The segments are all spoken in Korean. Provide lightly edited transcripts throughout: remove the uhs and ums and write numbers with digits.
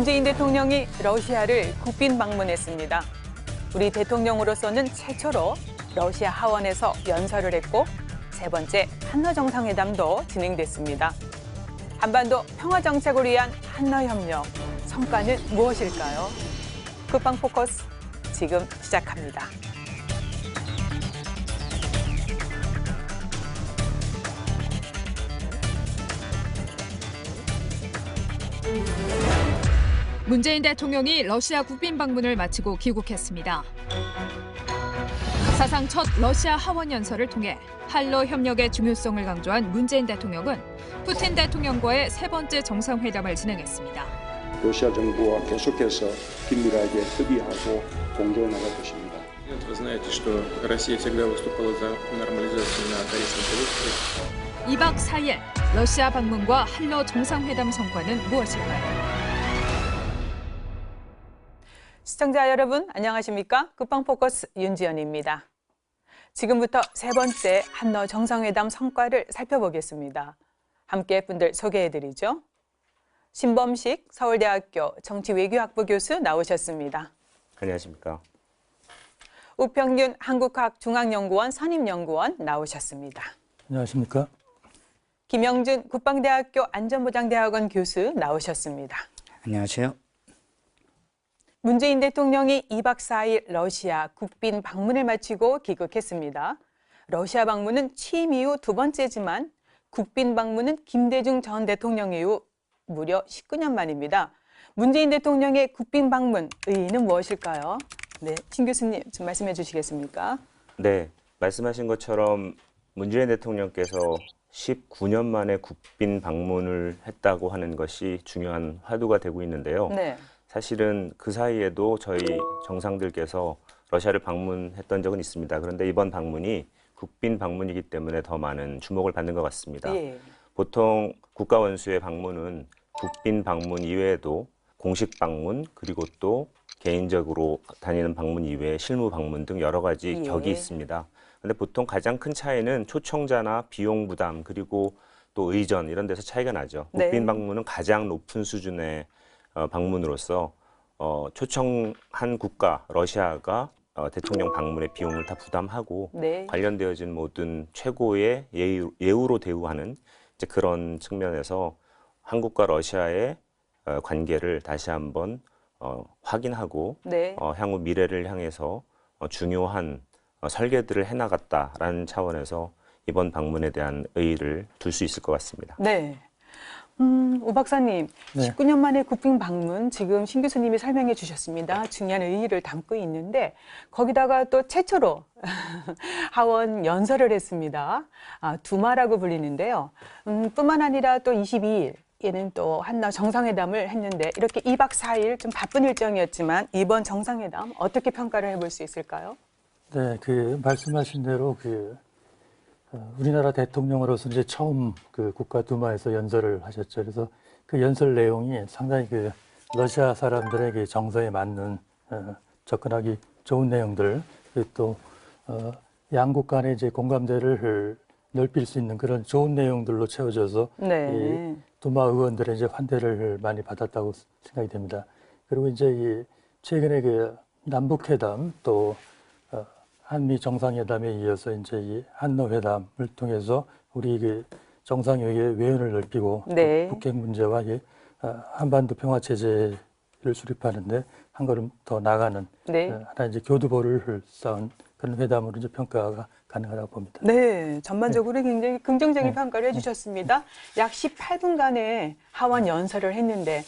문재인 대통령이 러시아를 국빈 방문했습니다. 우리 대통령으로서는 최초로 러시아 하원에서 연설을 했고 세 번째 한러 정상회담도 진행됐습니다. 한반도 평화 정착을 위한 한러 협력 성과는 무엇일까요? 국방 포커스 지금 시작합니다. 문재인 대통령이 러시아 국빈 방문을 마치고 귀국했습니다. 사상 첫 러시아 하원 연설을 통해 한러 협력의 중요성을 강조한 문재인 대통령은 푸틴 대통령과의 세 번째 정상회담을 진행했습니다. 러시아 정부와 계속해서 긴밀하게 협의하고 공조해 나갈 것입니다. Вы знаете, что Россия всегда выступала за нормализацию на Корейском полуострове. 2박 4일 러시아 방문과 한러 정상회담 성과는 무엇일까요? 시청자 여러분 안녕하십니까? 국방 포커스 윤지연입니다. 지금부터 세 번째 한러 정상회담 성과를 살펴보겠습니다. 함께 분들 소개해드리죠. 신범식 서울대학교 정치외교학부 교수 나오셨습니다. 안녕하십니까? 우평균 한국학중앙연구원 선임연구원 나오셨습니다. 안녕하십니까? 김영준 국방대학교 안전보장대학원 교수 나오셨습니다. 안녕하세요. 문재인 대통령이 2박 4일 러시아 국빈 방문을 마치고 귀국했습니다. 러시아 방문은 취임 이후 두 번째지만 국빈 방문은 김대중 전 대통령 이후 무려 19년 만입니다. 문재인 대통령의 국빈 방문 의의는 무엇일까요? 네, 신 교수님 좀 말씀해 주시겠습니까? 네, 말씀하신 것처럼 문재인 대통령께서 19년 만에 국빈 방문을 했다고 하는 것이 중요한 화두가 되고 있는데요. 네. 사실은 그 사이에도 저희 정상들께서 러시아를 방문했던 적은 있습니다. 그런데 이번 방문이 국빈 방문이기 때문에 더 많은 주목을 받는 것 같습니다. 예. 보통 국가원수의 방문은 국빈 방문 이외에도 공식 방문 그리고 또 개인적으로 다니는 방문 이외에 실무 방문 등 여러 가지 예. 격이 있습니다. 그런데 보통 가장 큰 차이는 초청자나 비용 부담 그리고 또 의전 이런 데서 차이가 나죠. 네. 국빈 방문은 가장 높은 수준의 방문으로서 초청한 국가 러시아가 대통령 방문의 비용을 다 부담하고 네. 관련되어진 모든 최고의 예우로 대우하는 이제 그런 측면에서 한국과 러시아의 관계를 다시 한번 확인하고 네. 향후 미래를 향해서 중요한 설계들을 해나갔다라는 차원에서 이번 방문에 대한 의의를 둘 수 있을 것 같습니다. 네. 오 박사님, 네. 19년 만에 국빈 방문 지금 신 교수님이 설명해 주셨습니다. 중요한 의의를 담고 있는데 거기다가 또 최초로 하원 연설을 했습니다. 두마라고 불리는데요. 뿐만 아니라 또 22일 얘는 또 한러 정상회담을 했는데 이렇게 2박 4일 좀 바쁜 일정이었지만 이번 정상회담 어떻게 평가를 해볼 수 있을까요? 네, 말씀하신 대로 우리나라 대통령으로서 이제 처음 국가 두마에서 연설을 하셨죠. 그래서 그 연설 내용이 상당히 러시아 사람들에게 정서에 맞는 접근하기 좋은 내용들, 또 양국 간의 이제 공감대를 넓힐 수 있는 그런 좋은 내용들로 채워져서 네. 이 두마 의원들의 이제 환대를 많이 받았다고 생각이 됩니다. 그리고 이제 최근에 남북회담 또 한미 정상회담에 이어서 이제 이 한러 회담을 통해서 우리 정상회의의 외연을 넓히고 네. 북핵 문제와 한반도 평화 체제를 수립하는데 한 걸음 더 나가는 네. 하나 이제 교두보를 쌓은 그런 회담으로 이제 평가가 가능하다고 봅니다. 네, 전반적으로 굉장히 긍정적인 네. 평가를 해주셨습니다. 약 18분간의 하원 연설을 했는데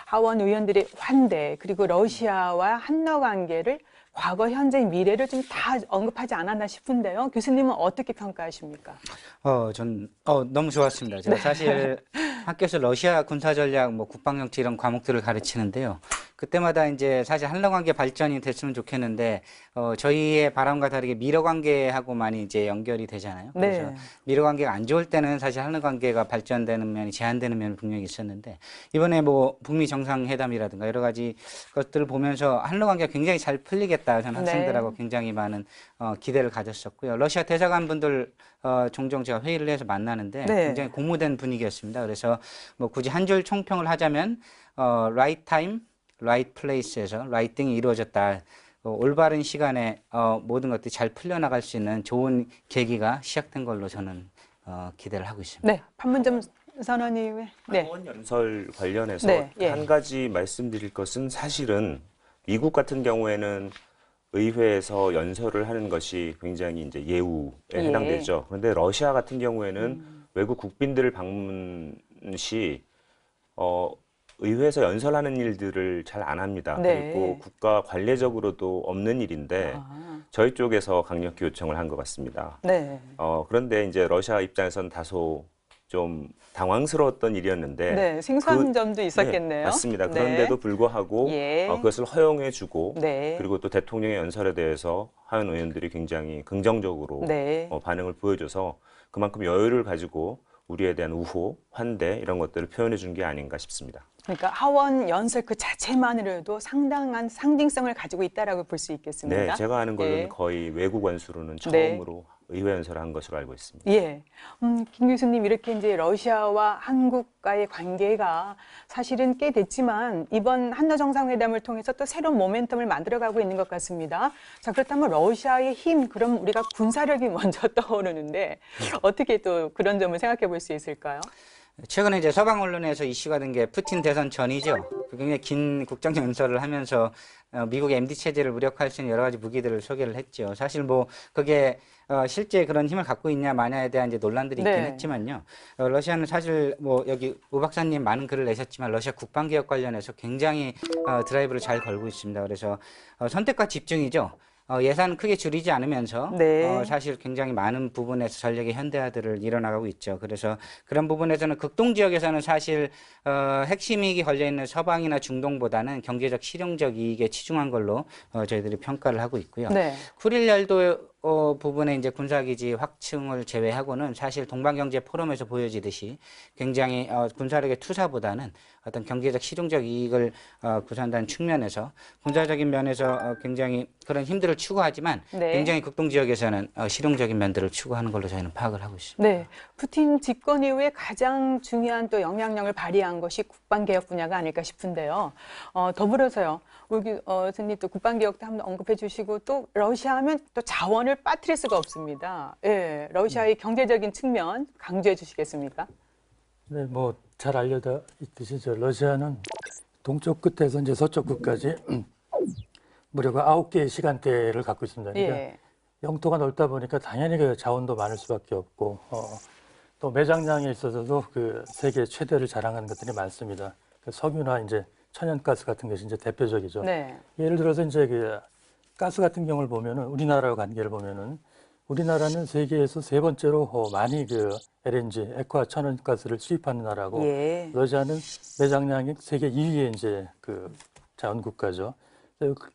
하원 의원들의 환대 그리고 러시아와 한러 관계를 과거, 현재, 미래를 좀 다 언급하지 않았나 싶은데요. 교수님은 어떻게 평가하십니까? 전 너무 좋았습니다. 제가 사실 학교에서 러시아 군사 전략, 국방 정치 이런 과목들을 가르치는데요. 그때마다 이제 사실 한러 관계 발전이 됐으면 좋겠는데 저희의 바람과 다르게 미러 관계하고 많이 이제 연결이 되잖아요. 그래서 네. 미러 관계가 안 좋을 때는 사실 한러 관계가 발전되는 면이 제한되는 면이 분명히 있었는데 이번에 북미 정상회담이라든가 여러 가지 것들을 보면서 한러 관계가 굉장히 잘 풀리겠다. 저는 학생들하고 굉장히 많은 기대를 가졌었고요. 러시아 대사관 분들 종종 제가 회의를 해서 만나는데 네. 굉장히 공모된 분위기였습니다. 그래서 굳이 한 줄 총평을 하자면 right time, right place에서 right thing이 이루어졌다. 올바른 시간에 모든 것들이 잘 풀려나갈 수 있는 좋은 계기가 시작된 걸로 저는 기대를 하고 있습니다. 네, 판문점 선언이왜? 네. 하원 연설 관련해서 네, 예. 한 가지 말씀드릴 것은 사실은 미국 같은 경우에는 의회에서 연설을 하는 것이 굉장히 이제 예우에 예. 해당되죠. 그런데 러시아 같은 경우에는 외국 국빈들 방문 시 의회에서 연설하는 일들을 잘 안 합니다. 네. 그리고 국가 관례적으로도 없는 일인데 저희 쪽에서 강력히 요청을 한 것 같습니다. 네. 그런데 이제 러시아 입장에서는 다소 좀 당황스러웠던 일이었는데 네, 생소한 점도 있었겠네요. 네, 맞습니다. 네. 그런데도 불구하고 예. 그것을 허용해주고 네. 그리고 또 대통령의 연설에 대해서 하원 의원들이 굉장히 긍정적으로 네. 반응을 보여줘서 그만큼 여유를 가지고 우리에 대한 우호, 환대 이런 것들을 표현해 준 게 아닌가 싶습니다. 그러니까 하원 연설 그 자체만으로도 상당한 상징성을 가지고 있다라고 볼 수 있겠습니다. 네, 제가 아는 걸로는 예. 거의 외국 원수로는 네. 처음으로 의회 연설을 한 것으로 알고 있습니다. 예. 김 교수님, 이렇게 이제 러시아와 한국과의 관계가 사실은 꽤 됐지만 이번 한러 정상회담을 통해서 또 새로운 모멘텀을 만들어가고 있는 것 같습니다. 자, 그렇다면 러시아의 힘, 그럼 우리가 군사력이 먼저 떠오르는데 어떻게 또 그런 점을 생각해 볼 수 있을까요? 최근에 이제 서방 언론에서 이슈가 된 게 푸틴 대선 전이죠. 굉장히 긴 국정 연설을 하면서 미국의 MD 체제를 무력화할 수 있는 여러 가지 무기들을 소개를 했죠. 사실 뭐 그게 실제 그런 힘을 갖고 있냐 마냐에 대한 이제 논란들이 있긴 네. 했지만요. 러시아는 사실 뭐 여기 우 박사님 많은 글을 내셨지만 러시아 국방개혁 관련해서 굉장히 드라이브를 잘 걸고 있습니다. 그래서 선택과 집중이죠. 예산 크게 줄이지 않으면서 네. 사실 굉장히 많은 부분에서 전력의 현대화들을 이뤄나가고 있죠. 그래서 그런 부분에서는 극동 지역에서는 사실 핵심 이익이 걸려 있는 서방이나 중동보다는 경제적 실용적 이익에 치중한 걸로 저희들이 평가를 하고 있고요. 네. 쿠릴 열도 부분에 이제 군사기지 확충을 제외하고는 사실 동방경제 포럼에서 보여지듯이 굉장히 군사력의 투사보다는 어떤 경제적 실용적 이익을 구사한다는 측면에서 군사적인 면에서 굉장히 그런 힘들을 추구하지만 네. 굉장히 극동 지역에서는 실용적인 면들을 추구하는 걸로 저희는 파악을 하고 있습니다. 네, 푸틴 집권 이후에 가장 중요한 또 영향력을 발휘한 것이 국방개혁 분야가 아닐까 싶은데요. 더불어서요, 우리 교수님 또 국방개혁도 한번 언급해 주시고 또 러시아 하면 또 자원을 빠뜨릴 수가 없습니다. 예, 러시아의 경제적인 측면 강조해 주시겠습니까? 네, 뭐 잘 알려져 있듯이 러시아는 동쪽 끝에서 이제 서쪽 끝까지 무려 9개의 시간대를 갖고 있습니다. 그러니까 예. 영토가 넓다 보니까 당연히 그 자원도 많을 수밖에 없고 또 매장량에 있어서도 그 세계 최대를 자랑하는 것들이 많습니다. 그 석유나 이제 천연가스 같은 것이 이제 대표적이죠. 네. 예를 들어서 이제 그 가스 같은 경우를 보면은 우리나라와 관계를 보면은 우리나라는 세계에서 세 번째로 많이 그 LNG, 액화 천연가스를 수입하는 나라고 예. 러시아는 매장량이 세계 2위의 이제 그 자원 국가죠.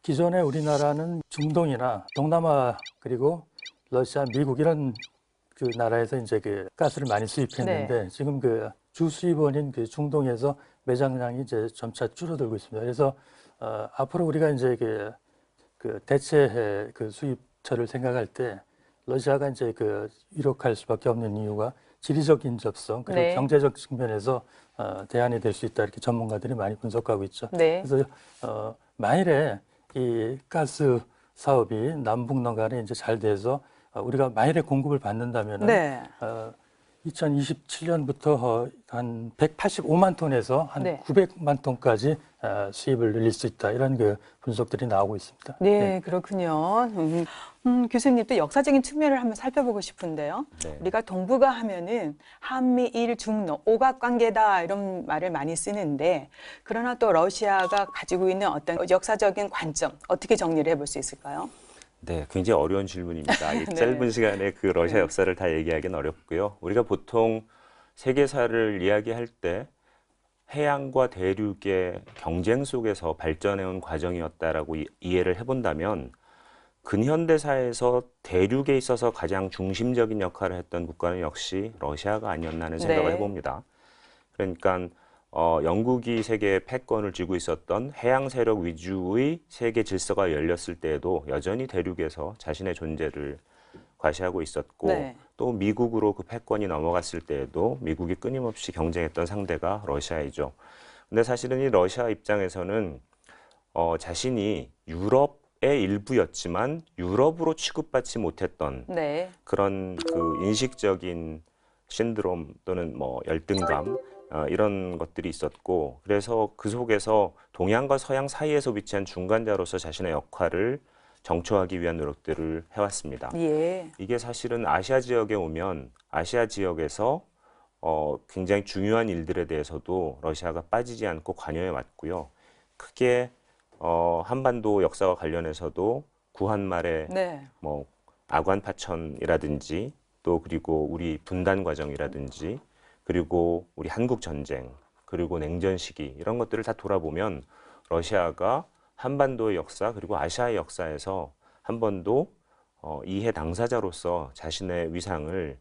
기존에 우리나라는 중동이나 동남아 그리고 러시아, 미국 이런 그 나라에서 이제 그 가스를 많이 수입했는데 네. 지금 그 주 수입원인 그 중동에서 매장량이 이제 점차 줄어들고 있습니다. 그래서 앞으로 우리가 이제 그 대체 그 수입처를 생각할 때 러시아가 이제 그 유력할 수밖에 없는 이유가 지리적 인접성 그리고 네. 경제적 측면에서 대안이 될 수 있다 이렇게 전문가들이 많이 분석하고 있죠. 네. 그래서 만일에 이 가스 사업이 남북 간에 이제 잘 돼서 우리가 만일에 공급을 받는다면은 네. 2027년부터 한 185만 톤에서 한 네. 900만 톤까지 수입을 늘릴 수 있다 이런 그 분석들이 나오고 있습니다. 네, 그렇군요. 교수님 또 역사적인 측면을 한번 살펴보고 싶은데요. 네. 우리가 동북아 하면은 한미일 중로 오각관계다 이런 말을 많이 쓰는데 그러나 또 러시아가 가지고 있는 어떤 역사적인 관점 어떻게 정리를 해볼 수 있을까요? 네, 굉장히 어려운 질문입니다. 이 네. 짧은 시간에 그 러시아 역사를 다 얘기하기는 어렵고요. 우리가 보통 세계사를 이야기할 때 해양과 대륙의 경쟁 속에서 발전해온 과정이었다라고 이해를 해본다면 근현대사에서 대륙에 있어서 가장 중심적인 역할을 했던 국가는 역시 러시아가 아니었나 하는 생각을 네. 해봅니다. 그러니까 영국이 세계의 패권을 쥐고 있었던 해양 세력 위주의 세계 질서가 열렸을 때에도 여전히 대륙에서 자신의 존재를 과시하고 있었고 네. 또 미국으로 그 패권이 넘어갔을 때에도 미국이 끊임없이 경쟁했던 상대가 러시아이죠. 근데 사실은 이 러시아 입장에서는 자신이 유럽의 일부였지만 유럽으로 취급받지 못했던 네. 그런 그 인식적인 신드롬 또는 뭐 열등감 이런 것들이 있었고, 그래서 그 속에서 동양과 서양 사이에서 위치한 중간자로서 자신의 역할을 정초하기 위한 노력들을 해왔습니다. 예. 이게 사실은 아시아 지역에 오면 아시아 지역에서 굉장히 중요한 일들에 대해서도 러시아가 빠지지 않고 관여해 왔고요. 크게 한반도 역사와 관련해서도 구한말의 네. 뭐 아관파천이라든지 또 그리고 우리 분단 과정이라든지 그리고 우리 한국 전쟁 그리고 냉전 시기 이런 것들을 다 돌아보면 러시아가 한반도의 역사 그리고 아시아의 역사에서 한 번도 이해 당사자로서 자신의 위상을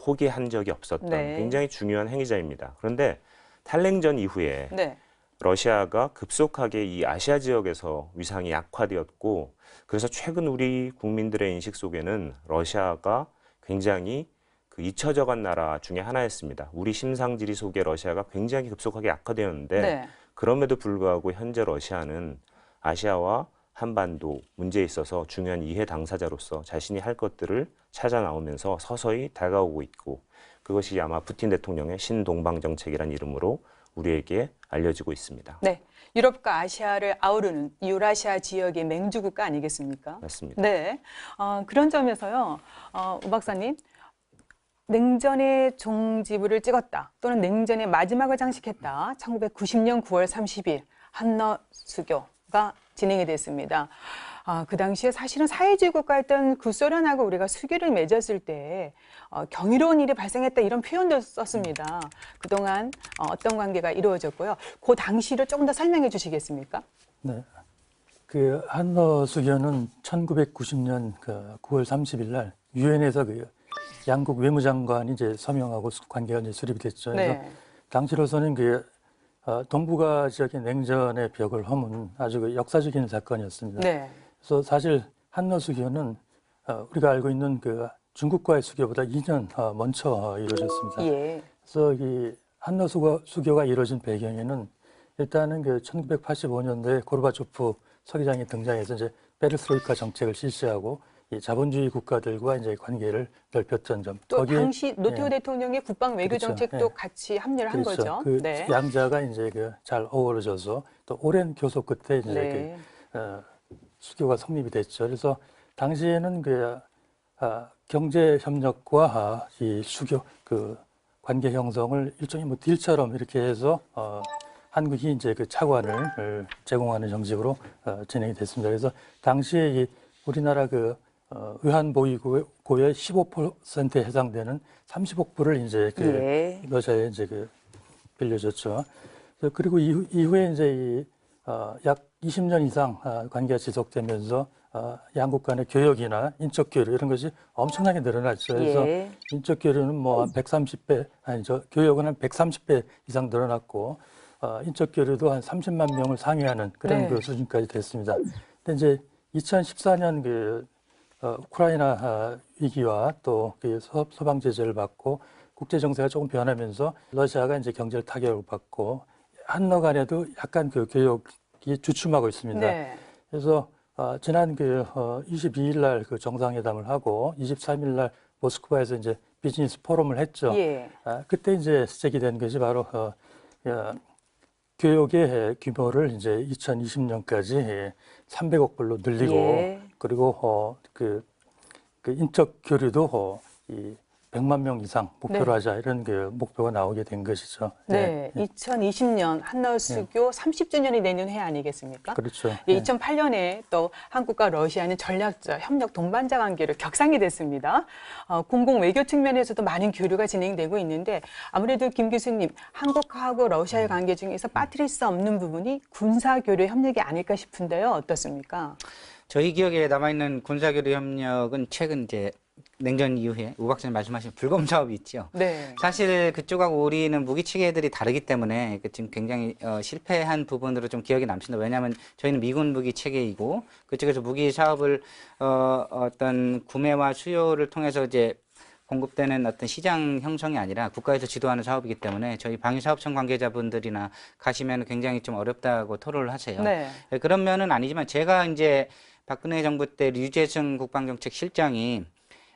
포기한 적이 없었던 네. 굉장히 중요한 행위자입니다. 그런데 탈냉전 이후에 네. 러시아가 급속하게 이 아시아 지역에서 위상이 약화되었고, 그래서 최근 우리 국민들의 인식 속에는 러시아가 굉장히 그 잊혀져간 나라 중에 하나였습니다. 우리 심상지리 속에 러시아가 굉장히 급속하게 약화되었는데 네. 그럼에도 불구하고 현재 러시아는 아시아와 한반도 문제에 있어서 중요한 이해 당사자로서 자신이 할 것들을 찾아 나오면서 서서히 다가오고 있고, 그것이 아마 푸틴 대통령의 신동방 정책이라는 이름으로 우리에게 알려지고 있습니다. 네. 유럽과 아시아를 아우르는 유라시아 지역의 맹주국가 아니겠습니까? 맞습니다. 네. 그런 점에서요, 우 박사님, 냉전의 종지부를 찍었다 또는 냉전의 마지막을 장식했다. 1990년 9월 30일 한너 수교가 진행이 됐습니다. 그 당시에 사실은 사회주의 국가였던 구소련하고 우리가 수교를 맺었을 때 경이로운 일이 발생했다 이런 표현도 썼습니다. 그동안 어떤 관계가 이루어졌고요. 그 당시를 조금 더 설명해 주시겠습니까? 네. 그 한너 수교는 1990년 9월 30일 날 유엔에서 그 양국 외무장관이 이제 서명하고 관계가 이제 수립이 됐죠. 그래서 네. 당시로서는 그 동북아 지역의 냉전의 벽을 허문 아주 그 역사적인 사건이었습니다. 네. 그래서 사실 한너 수교는 우리가 알고 있는 그 중국과의 수교보다 2년 먼저 이루어졌습니다. 예. 그래서 이 한너 수교가 이루어진 배경에는 일단은 그 1985년도에 고르바초프 서기장이 등장해서 이제 페르스트로이카 정책을 실시하고 이 자본주의 국가들과 이제 관계를 넓혔던 점. 또 거기에, 당시 노태우 대통령의 국방 외교 그렇죠. 정책도 예. 같이 합류를 한 그렇죠. 거죠. 그 네. 양자가 이제 그 잘 어우러져서 또 오랜 교섭 끝에 이제 네. 수교가 성립이 됐죠. 그래서 당시에는 그 경제 협력과 이 수교 그 관계 형성을 일종의 뭐 딜처럼 이렇게 해서 한국이 이제 그 차관을 제공하는 정식으로 진행이 됐습니다. 그래서 당시에 이 우리나라 그 외환보유고의 15%에 해당되는 30억 불을 이제 그 예. 러시아에 이제 그 빌려줬죠. 그리고 이후에 이제 약 20년 이상 관계가 지속되면서 양국 간의 교역이나 인적 교류 이런 것이 엄청나게 늘어났죠. 그래서 예. 인적 교류는 뭐 한 130배, 아니죠. 교역은 한 130배 이상 늘어났고, 인적 교류도 한 30만 명을 상회하는 그런 네. 그 수준까지 됐습니다. 근데 이제 2014년 그 우크라이나 위기와 또 그 서방 제재를 받고 국제 정세가 조금 변하면서 러시아가 이제 경제를 타격을 받고 한너 간에도 약간 그 교역이 주춤하고 있습니다. 네. 그래서 지난 그 22일 날 그 정상회담을 하고 23일 날 모스크바에서 이제 비즈니스 포럼을 했죠. 예. 그때 이제 제기된 것이 바로 교역의 규모를 이제 2020년까지 300억 불로 늘리고 예. 그리고 그 인적 교류도 이 100만 명 이상 목표로 네. 하자 이런 그 목표가 나오게 된 것이죠. 네. 2020년 한너 수교 30주년이 되는 해 아니겠습니까? 그렇죠. 예, 2008년에 또 한국과 러시아는 전략적 협력 동반자 관계로 격상이 됐습니다. 공공 외교 측면에서도 많은 교류가 진행되고 있는데 아무래도 김 교수님, 한국하고 러시아의 관계 중에서 빠뜨릴 수 없는 부분이 군사 교류 협력이 아닐까 싶은데요. 어떻습니까? 저희 기억에 남아있는 군사교류 협력은 최근 이제 냉전 이후에 우 박사님 말씀하신 불검 사업이 있죠. 네. 사실 그쪽하고 우리는 무기 체계들이 다르기 때문에 지금 굉장히 실패한 부분으로 좀 기억에 남습니다. 왜냐하면 저희는 미군 무기 체계이고 그쪽에서 무기 사업을 어떤 구매와 수요를 통해서 이제 공급되는 어떤 시장 형성이 아니라 국가에서 지도하는 사업이기 때문에 저희 방위사업청 관계자분들이나 가시면 굉장히 좀 어렵다고 토로를 하세요. 네. 그런 면은 아니지만 제가 이제 박근혜 정부 때 류재승 국방정책실장이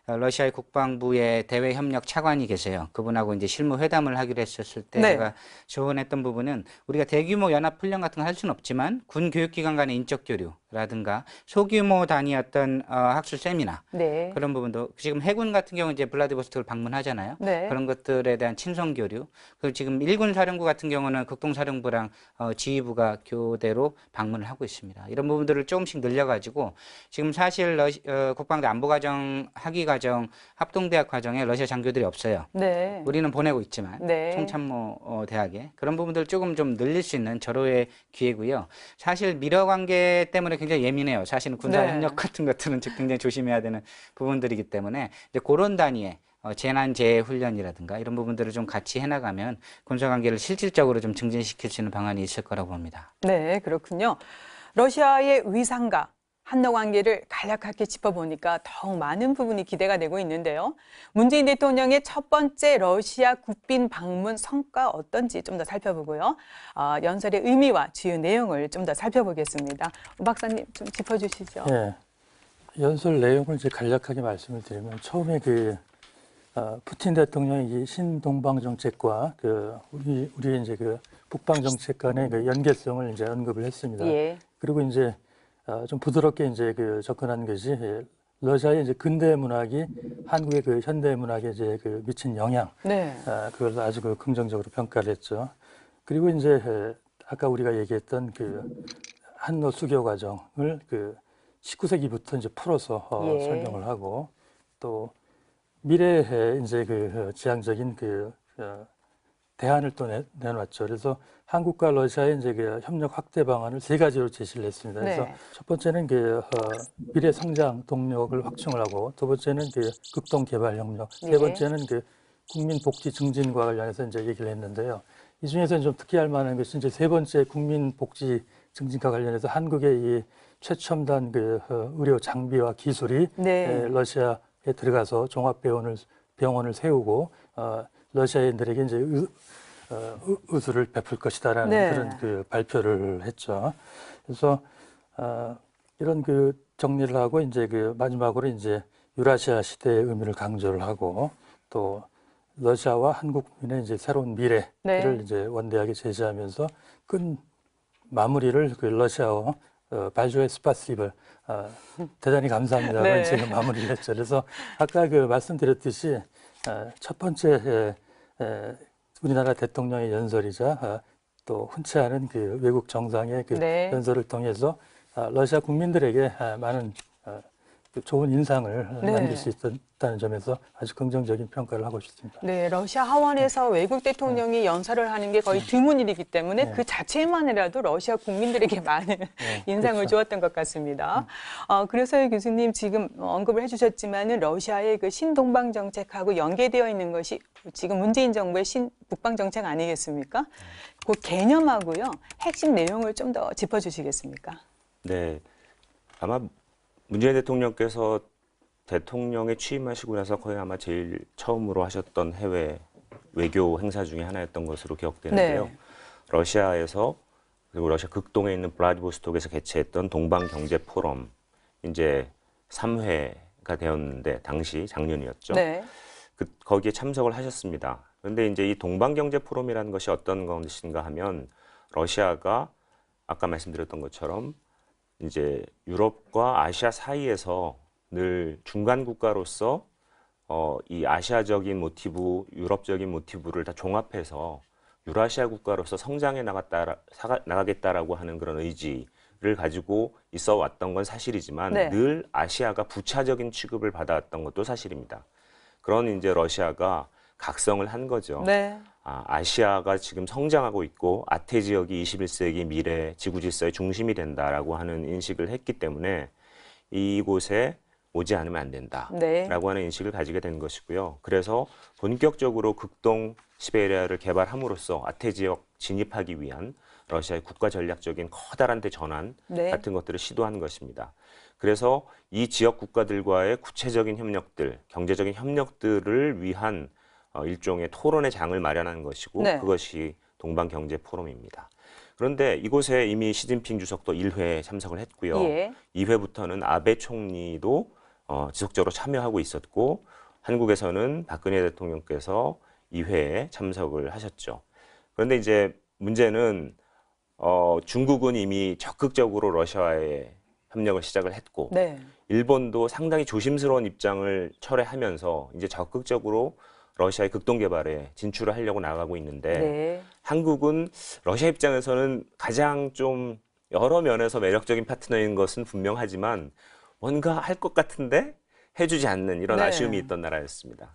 러시아의 국방부의 대외협력 차관이 계세요. 그분하고 이제 실무 회담을 하기로 했었을 때 네. 제가 조언했던 부분은 우리가 대규모 연합훈련 같은 거 할 수는 없지만 군 교육기관 간의 인적 교류라든가 소규모 단위 어떤 학술 세미나 네. 그런 부분도 지금 해군 같은 경우 이제 블라디보스토크를 방문하잖아요. 네. 그런 것들에 대한 친선 교류. 그리고 지금 일군 사령부 같은 경우는 극동사령부랑 지휘부가 교대로 방문을 하고 있습니다. 이런 부분들을 조금씩 늘려가지고 지금 사실 국방대 안보과정 학위과정 합동대학 과정에 러시아 장교들이 없어요. 네. 우리는 보내고 있지만 네. 총참모 대학에 그런 부분들을 조금 좀 늘릴 수 있는 절호의 기회고요. 사실 미러 관계 때문에 굉장히 예민해요. 사실은 군사 네. 협력 같은 것들은 굉장히 조심해야 되는 부분들이기 때문에 이제 그런 단위의 재난재해 훈련이라든가 이런 부분들을 좀 같이 해나가면 군사 관계를 실질적으로 좀 증진시킬 수 있는 방안이 있을 거라고 봅니다. 네, 그렇군요. 러시아의 위상과 한러 관계를 간략하게 짚어보니까 더욱 많은 부분이 기대가 되고 있는데요. 문재인 대통령의 첫 번째 러시아 국빈 방문 성과 어떤지 좀 더 살펴보고요. 연설의 의미와 주요 내용을 좀 더 살펴보겠습니다. 우 박사님 좀 짚어주시죠. 예. 연설 내용을 이제 간략하게 말씀을 드리면 처음에 푸틴 대통령이 이 신동방 정책과 우리 이제 북방 정책 간의 연계성을 이제 언급을 했습니다. 예. 그리고 이제 좀 부드럽게 이제 접근한 것이 러시아의 이제 근대 문학이 한국의 현대 문학에 이제 미친 영향, 네. 그걸 아주 긍정적으로 평가를 했죠. 그리고 이제 아까 우리가 얘기했던 한러 수교 과정을 19세기부터 이제 풀어서 예. 설명을 하고 또 미래에 이제 지향적인 대안을 또 내놨죠. 그래서 한국과 러시아의 이제 협력 확대 방안을 3가지로 제시를 했습니다. 그래서 네. 첫 번째는 미래 성장 동력을 확충을 하고, 두 번째는 극동 개발 협력, 예. 세 번째는 국민 복지 증진과 관련해서 이제 얘기를 했는데요. 이 중에서 좀 특히할 만한 것이 이제 세 번째 국민 복지 증진과 관련해서 한국의 이 최첨단 의료 장비와 기술이 네. 러시아에 들어가서 종합 병원을 세우고 러시아인들에게 이제 의술을 베풀 것이다라는 네. 그런 발표를 했죠. 그래서 이런 정리를 하고 이제 마지막으로 이제 유라시아 시대의 의미를 강조를 하고 또 러시아와 한국민의 이제 새로운 미래를 네. 이제 원대하게 제시하면서 큰 마무리를 러시아어 발주의 스파시브 대단히 감사합니다로 네. 이제 마무리를 했죠. 그래서 아까 말씀드렸듯이 첫 번째 우리나라 대통령의 연설이자 또 흔치 않은 외국 정상의 네. 연설을 통해서 러시아 국민들에게 많은 좋은 인상을 네. 남길 수 있다는 점에서 아주 긍정적인 평가를 하고 싶습니다. 네, 러시아 하원에서 외국 대통령이 연설을 하는 게 거의 드문 일이기 때문에 그 자체만이라도 러시아 국민들에게 많은 인상을 그렇죠. 주었던 것 같습니다. 그래서 교수님 지금 언급을 해주셨지만은 러시아의 신동방 정책하고 연계되어 있는 것이 지금 문재인 정부의 신북방 정책 아니겠습니까? 그 개념하고요, 핵심 내용을 좀 더 짚어주시겠습니까? 네, 아마 문재인 대통령께서 대통령에 취임하시고 나서 거의 아마 제일 처음으로 하셨던 해외 외교 행사 중에 하나였던 것으로 기억되는데요. 네. 러시아에서 그리고 러시아 극동에 있는 블라디보스톡에서 개최했던 동방 경제 포럼 이제 3회가 되었는데 당시 작년이었죠. 네. 거기에 참석을 하셨습니다. 그런데 이제 이 동방 경제 포럼이라는 것이 어떤 것인가 하면 러시아가 아까 말씀드렸던 것처럼 이제 유럽과 아시아 사이에서 늘 중간 국가로서 이 아시아적인 모티브, 유럽적인 모티브를 다 종합해서 유라시아 국가로서 성장해 나가겠다라고 하는 그런 의지를 가지고 있어 왔던 건 사실이지만 네. 늘 아시아가 부차적인 취급을 받아왔던 것도 사실입니다. 그런 이제 러시아가 각성을 한 거죠. 네. 아시아가 지금 성장하고 있고 아태 지역이 21세기 미래 지구 질서의 중심이 된다라고 하는 인식을 했기 때문에 이곳에 오지 않으면 안 된다라고 네. 하는 인식을 가지게 된 것이고요. 그래서 본격적으로 극동 시베리아를 개발함으로써 아태 지역 진입하기 위한 러시아의 국가 전략적인 커다란 대전환 네. 같은 것들을 시도한 것입니다. 그래서 이 지역 국가들과의 구체적인 협력들, 경제적인 협력들을 위한 일종의 토론의 장을 마련한 것이고 네. 그것이 동방경제포럼입니다. 그런데 이곳에 이미 시진핑 주석도 1회에 참석을 했고요. 예. 2회부터는 아베 총리도 지속적으로 참여하고 있었고 한국에서는 박근혜 대통령께서 2회에 참석을 하셨죠. 그런데 이제 문제는 중국은 이미 적극적으로 러시아와의 협력을 시작을 했고 네. 일본도 상당히 조심스러운 입장을 철회하면서 이제 적극적으로 러시아의 극동 개발에 진출을 하려고 나가고 있는데 네. 한국은 러시아 입장에서는 가장 좀 여러 면에서 매력적인 파트너인 것은 분명하지만 뭔가 할 것 같은데 해주지 않는 이런 네. 아쉬움이 있던 나라였습니다.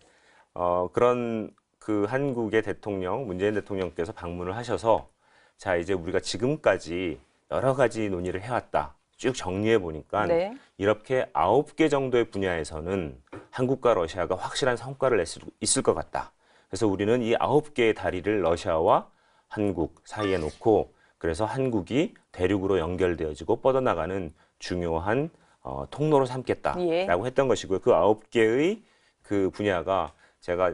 그런 그 한국의 대통령, 문재인 대통령께서 방문을 하셔서 자, 이제 우리가 지금까지 여러 가지 논의를 해왔다. 쭉 정리해 보니까 네. 이렇게 9개 정도의 분야에서는 한국과 러시아가 확실한 성과를 낼 수 있을 것 같다. 그래서 우리는 이 9개의 다리를 러시아와 한국 사이에 놓고 그래서 한국이 대륙으로 연결되어지고 뻗어나가는 중요한 통로로 삼겠다라고 예. 했던 것이고요. 그 9개의 그 분야가 제가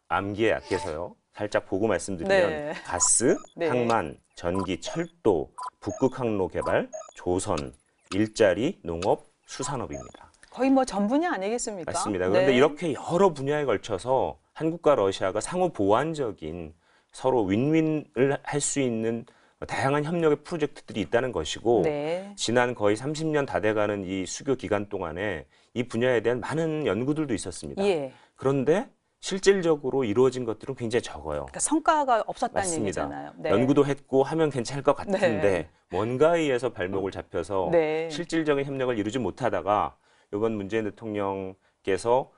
암기에 약해서요. 살짝 보고 말씀드리면 네. 가스, 네. 항만, 전기, 철도, 북극 항로 개발, 조선, 일자리, 농업, 수산업입니다. 거의 뭐 전 분야 아니겠습니까? 맞습니다. 그런데 네. 이렇게 여러 분야에 걸쳐서 한국과 러시아가 상호 보완적인 서로 윈윈을 할 수 있는 다양한 협력의 프로젝트들이 있다는 것이고 네. 지난 거의 30년 다 돼가는 이 수교 기간 동안에 이 분야에 대한 많은 연구들도 있었습니다. 예. 그런데 실질적으로 이루어진 것들은 굉장히 적어요. 그러니까 성과가 없었다는 맞습니다. 얘기잖아요. 네. 연구도 했고 하면 괜찮을 것 같은데 네. 뭔가에 의해서 발목을 잡혀서 네. 실질적인 협력을 이루지 못하다가 이번 문재인 대통령께서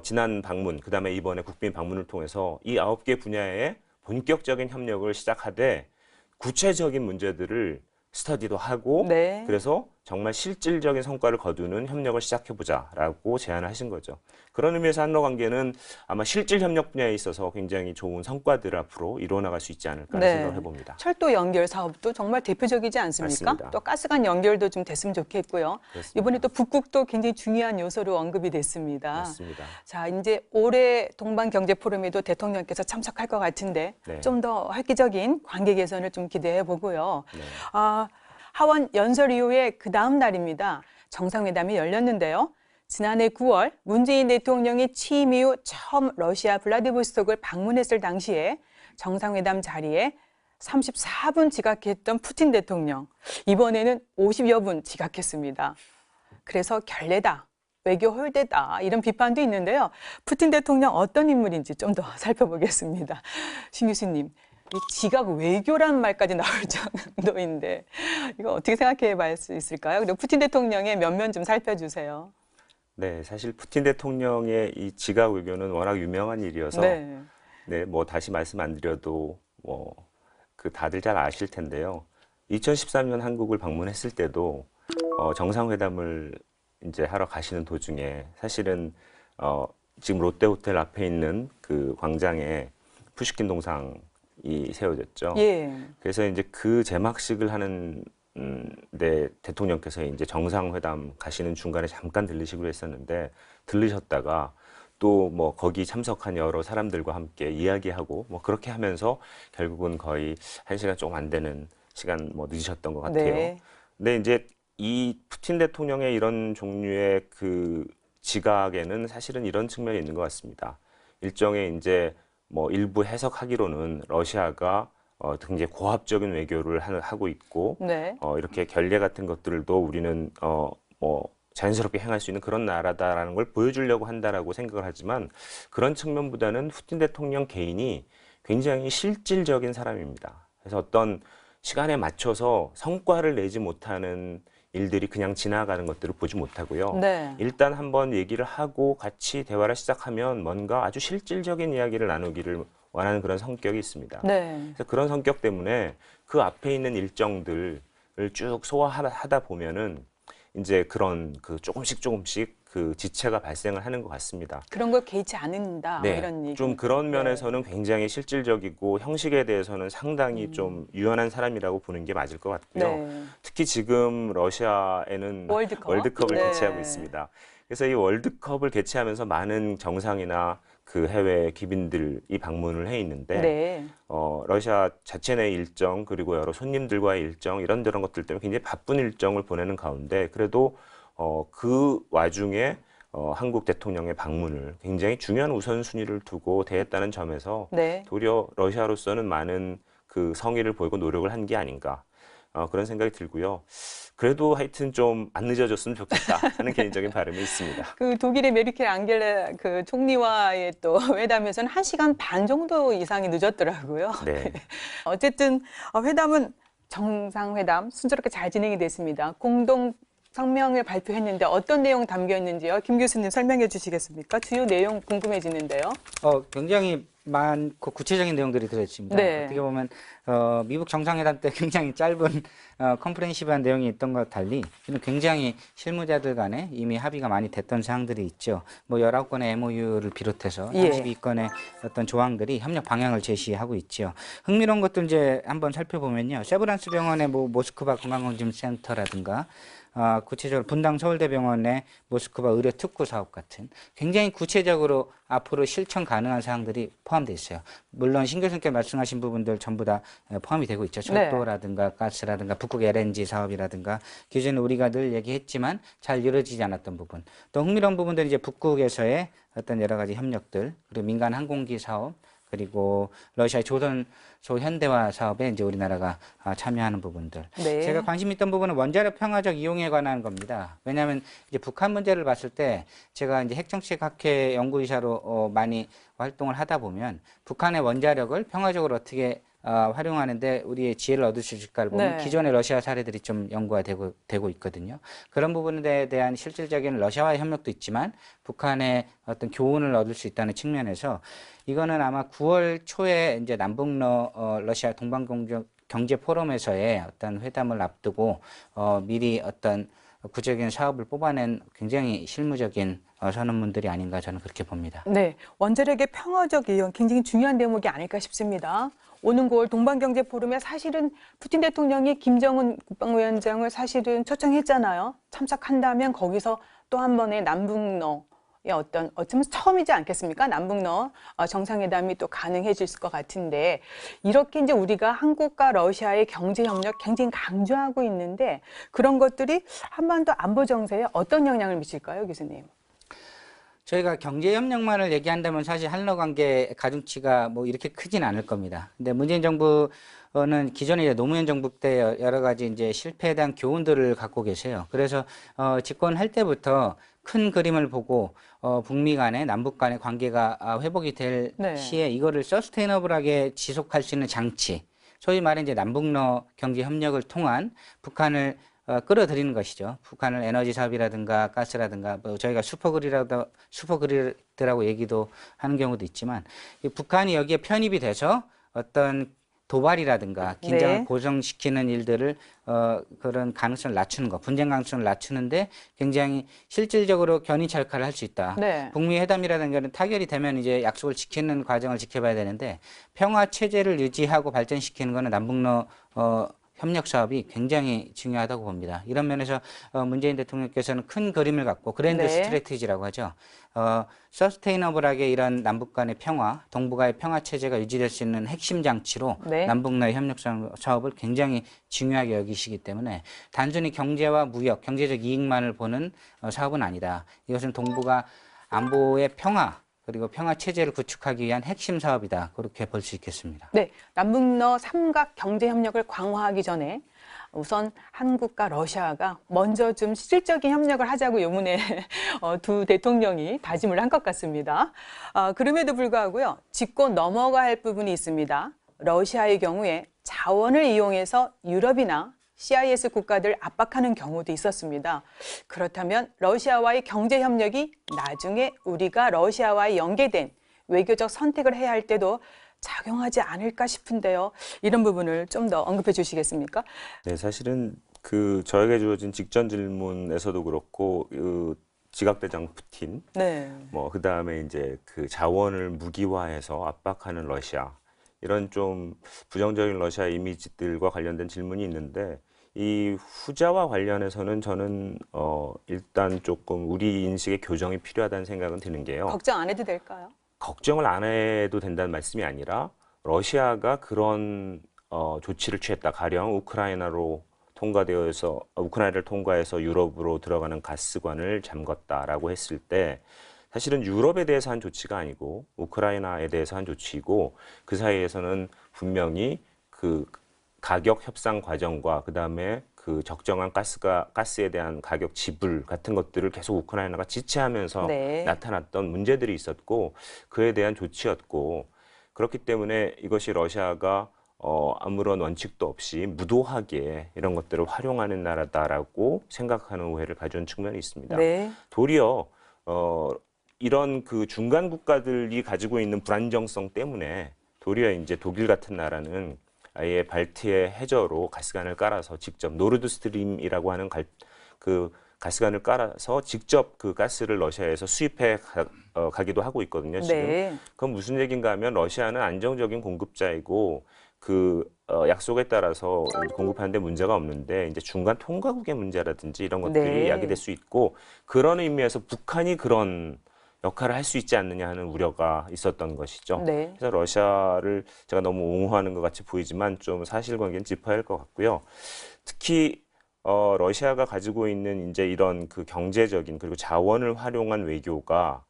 지난 방문, 그다음에 이번에 국빈 방문을 통해서 이 9개 분야에 본격적인 협력을 시작하되 구체적인 문제들을 스터디도 하고 네. 그래서 정말 실질적인 성과를 거두는 협력을 시작해보자라고 제안을 하신 거죠. 그런 의미에서 한러 관계는 아마 실질 협력 분야에 있어서 굉장히 좋은 성과들 앞으로 이루어나갈 수 있지 않을까 네. 생각을 해봅니다. 철도 연결 사업도 정말 대표적이지 않습니까? 맞습니다. 또 가스관 연결도 좀 됐으면 좋겠고요. 그렇습니다. 이번에 또 북극도 굉장히 중요한 요소로 언급이 됐습니다. 맞습니다. 자, 이제 올해 동방경제포럼에도 대통령께서 참석할 것 같은데 네. 좀 더 획기적인 관계 개선을 좀 기대해 보고요. 네. 하원 연설 이후에 그 다음 날입니다. 정상회담이 열렸는데요. 지난해 9월 문재인 대통령이 취임 이후 처음 러시아 블라디보스톡을 방문했을 당시에 정상회담 자리에 34분 지각했던 푸틴 대통령. 이번에는 50여 분 지각했습니다. 그래서 결례다, 외교 홀대다 이런 비판도 있는데요. 푸틴 대통령 어떤 인물인지 좀 더 살펴보겠습니다. 신 교수님. 이 지각 외교라는 말까지 나올 정도인데 이거 어떻게 생각해 볼 수 있을까요? 그리고 푸틴 대통령의 면면 좀 살펴주세요. 네, 사실 푸틴 대통령의 이 지각 외교는 워낙 유명한 일이어서 네, 뭐 다시 말씀 안 드려도 뭐 그 다들 잘 아실 텐데요. 2013년 한국을 방문했을 때도 정상회담을 이제 하러 가시는 도중에 사실은 지금 롯데호텔 앞에 있는 그 광장에 푸시킨 동상이 세워졌죠. 예. 그래서 이제 그 제막식을 하는 네, 대통령께서 이제 정상회담 가시는 중간에 잠깐 들리시기로 했었는데 들르셨다가 또 뭐 거기 참석한 여러 사람들과 함께 이야기하고 뭐 그렇게 하면서 결국은 거의 1시간 조금 안 되는 시간 뭐 늦으셨던 것 같아요. 네. 근데 이제 이 푸틴 대통령의 이런 종류의 그 지각에는 사실은 이런 측면이 있는 것 같습니다. 일종의 이제 뭐 일부 해석하기로는 러시아가 굉장히 고압적인 외교를 하고 있고 네. 이렇게 결례 같은 것들도 우리는 뭐 자연스럽게 행할 수 있는 그런 나라다라는 걸 보여주려고 한다라고 생각을 하지만 그런 측면보다는 푸틴 대통령 개인이 굉장히 실질적인 사람입니다. 그래서 어떤 시간에 맞춰서 성과를 내지 못하는 일들이 그냥 지나가는 것들을 보지 못하고요. 네. 일단 한번 얘기를 하고 같이 대화를 시작하면 뭔가 아주 실질적인 이야기를 나누기를 원하는 그런 성격이 있습니다. 네. 그래서 그런 성격 때문에 그 앞에 있는 일정들을 쭉 소화하다 보면은 이제 그런 그 조금씩 그 지체가 발생을 하는 것 같습니다. 그런 걸 개의치 않는다 뭐 네, 이런 얘기. 좀 그런 면에서는 굉장히 실질적이고 형식에 대해서는 상당히 좀 유연한 사람이라고 보는 게 맞을 것 같고요. 네. 특히 지금 러시아에는 월드컵을 네. 개최하고 있습니다. 그래서 이 월드컵을 개최하면서 많은 정상이나 그 해외 기빈들이 방문을 해 있는데 네. 러시아 자체 내 일정 그리고 여러 손님들과의 일정 이런 것들 때문에 굉장히 바쁜 일정을 보내는 가운데 그래도 그 와중에 한국 대통령의 방문을 굉장히 중요한 우선순위를 두고 대했다는 점에서 네. 도리어 러시아로서는 많은 그 성의를 보이고 노력을 한 게 아닌가 그런 생각이 들고요. 그래도 하여튼 좀 안 늦어졌으면 좋겠다 하는 개인적인 바람이 있습니다. 그 독일의 메르켈 앙겔라 그 총리와의 또 회담에서는 1시간 반 정도 이상이 늦었더라고요. 네. 어쨌든 회담은 정상회담 순조롭게 잘 진행이 됐습니다. 공동 성명을 발표했는데 어떤 내용 담겨 있는지요? 김 교수님 설명해 주시겠습니까? 주요 내용 궁금해지는데요. 굉장히 많고 구체적인 내용들이 들어있습니다. 네. 어떻게 보면 미국 정상회담 때 굉장히 짧은 컴프레hen시브한 내용이 있던 것과 달리 이는 굉장히 실무자들 간에 이미 합의가 많이 됐던 사항들이 있죠. 뭐 19건의 MOU를 비롯해서 예. 32건의 어떤 조항들이 협력 방향을 제시하고 있죠. 흥미로운 것들 이제 한번 살펴보면요. 세브란스 병원의 뭐 모스크바 건강검진센터라든가 구체적으로 분당 서울대병원의 모스크바 의료 특구 사업 같은 굉장히 구체적으로 앞으로 실천 가능한 사항들이 포함되어 있어요. 물론 신 교수님께 말씀하신 부분들 전부 다 포함이 되고 있죠. 철도라든가 가스라든가 북극 LNG 사업이라든가 기존에 우리가 늘 얘기했지만 잘 이루어지지 않았던 부분. 또 흥미로운 부분들은 이제 북극에서의 어떤 여러 가지 협력들 그리고 민간 항공기 사업 그리고 러시아의 조선소 현대화 사업에 이제 우리나라가 참여하는 부분들. 네. 제가 관심 있던 부분은 원자력 평화적 이용에 관한 겁니다. 왜냐하면 이제 북한 문제를 봤을 때 제가 이제 핵정책학회 연구이사로 많이 활동을 하다 보면 북한의 원자력을 평화적으로 어떻게 활용하는데 우리의 지혜를 얻을 수 있을까를 보면 네. 기존의 러시아 사례들이 좀 연구가 되고 있거든요. 그런 부분에 대한 실질적인 러시아와의 협력도 있지만 북한의 어떤 교훈을 얻을 수 있다는 측면에서 이거는 아마 9월 초에 이제 남북러 러시아 동방경제 포럼에서의 어떤 회담을 앞두고 미리 어떤 구체적인 사업을 뽑아낸 굉장히 실무적인 선언문들이 아닌가 저는 그렇게 봅니다. 네, 원자력의 평화적 이용 굉장히 중요한 대목이 아닐까 싶습니다. 오는 9월 동방경제 포럼에 사실은 푸틴 대통령이 김정은 국방위원장을 사실은 초청했잖아요. 참석한다면 거기서 또 한 번의 남북러의 어쩌면 처음이지 않겠습니까? 남북러 정상회담이 또 가능해질 것 같은데 이렇게 이제 우리가 한국과 러시아의 경제 협력 굉장히 강조하고 있는데 그런 것들이 한반도 안보 정세에 어떤 영향을 미칠까요, 교수님? 저희가 경제협력만을 얘기한다면 사실 한러 관계 가중치가 뭐 이렇게 크진 않을 겁니다. 근데 문재인 정부는 기존에 이제 노무현 정부 때 여러 가지 이제 실패에 대한 교훈들을 갖고 계세요. 그래서 집권할 때부터 큰 그림을 보고 북미 간의 남북 간의 관계가 회복이 될 네. 시에 이거를 서스테이너블하게 지속할 수 있는 장치, 소위 말해 이제 남북러 경제 협력을 통한 북한을 끌어들이는 것이죠. 북한을 에너지 사업이라든가 가스라든가 뭐 저희가 슈퍼그리드라고 얘기도 하는 경우도 있지만 이 북한이 여기에 편입이 돼서 어떤 도발이라든가 긴장을 네. 고정시키는 일들을 그런 가능성을 낮추는 것, 분쟁 가능성을 낮추는데 굉장히 실질적으로 견인찰카를 할 수 있다. 네. 북미 회담이라는 것은 타결이 되면 이제 약속을 지키는 과정을 지켜봐야 되는데 평화 체제를 유지하고 발전시키는 것은 남북러 협력 사업이 굉장히 중요하다고 봅니다. 이런 면에서 문재인 대통령께서는 큰 그림을 갖고 그랜드 네. 스트래티지라고 하죠. 서스테이너블하게 이런 남북 간의 평화, 동북아의 평화 체제가 유지될 수 있는 핵심 장치로 네. 남북러의 협력 사업을 굉장히 중요하게 여기시기 때문에 단순히 경제와 무역, 경제적 이익만을 보는 사업은 아니다. 이것은 동북아 안보의 평화 그리고 평화 체제를 구축하기 위한 핵심 사업이다. 그렇게 볼 수 있겠습니다. 네, 남북러 삼각 경제 협력을 강화하기 전에 우선 한국과 러시아가 먼저 좀 실질적인 협력을 하자고 요문에 두 대통령이 다짐을 한 것 같습니다. 그럼에도 불구하고요, 짚고 넘어가야 할 부분이 있습니다. 러시아의 경우에 자원을 이용해서 유럽이나 CIS 국가들 압박하는 경우도 있었습니다. 그렇다면 러시아와의 경제 협력이 나중에 우리가 러시아와의 연계된 외교적 선택을 해야 할 때도 작용하지 않을까 싶은데요. 이런 부분을 좀 더 언급해 주시겠습니까? 네, 사실은 그 저에게 주어진 직전 질문에서도 그렇고 지각대장 푸틴, 네. 뭐 그다음에 이제 그 자원을 무기화해서 압박하는 러시아 이런 좀 부정적인 러시아 이미지들과 관련된 질문이 있는데 이 후자와 관련해서는 저는 일단 조금 우리 인식의 교정이 필요하다는 생각은 드는 게요. 걱정 안 해도 될까요? 걱정을 안 해도 된다는 말씀이 아니라 러시아가 그런 조치를 취했다. 가령 우크라이나를 통과해서 유럽으로 들어가는 가스관을 잠궜다라고 했을 때 사실은 유럽에 대해서 한 조치가 아니고 우크라이나에 대해서 한 조치이고 그 사이에서는 분명히 그 가격 협상 과정과 그다음에 그 적정한 가스에 대한 가격 지불 같은 것들을 계속 우크라이나가 지체하면서 네. 나타났던 문제들이 있었고 그에 대한 조치였고 그렇기 때문에 이것이 러시아가 아무런 원칙도 없이 무도하게 이런 것들을 활용하는 나라다라고 생각하는 오해를 가져온 측면이 있습니다. 네. 도리어 이런 그 중간 국가들이 가지고 있는 불안정성 때문에 도리어 이제 독일 같은 나라는 아예 발트해 해저로 가스관을 깔아서 직접 노르드스트림이라고 하는 그 가스관을 깔아서 직접 그 가스를 러시아에서 수입해 가기도 하고 있거든요. 지금. 네. 그건 무슨 얘기인가 하면 러시아는 안정적인 공급자이고 그 약속에 따라서 공급하는데 문제가 없는데 이제 중간 통과국의 문제라든지 이런 것들이 네. 야기될 수 있고 그런 의미에서 북한이 그런 역할을 할 수 있지 않느냐 하는 우려가 있었던 것이죠. 네. 그래서 러시아를 제가 너무 옹호하는 것 같이 보이지만 좀 사실관계는 짚어야 할 것 같고요. 특히 러시아가 가지고 있는 이제 이런 그 경제적인 그리고 자원을 활용한 외교가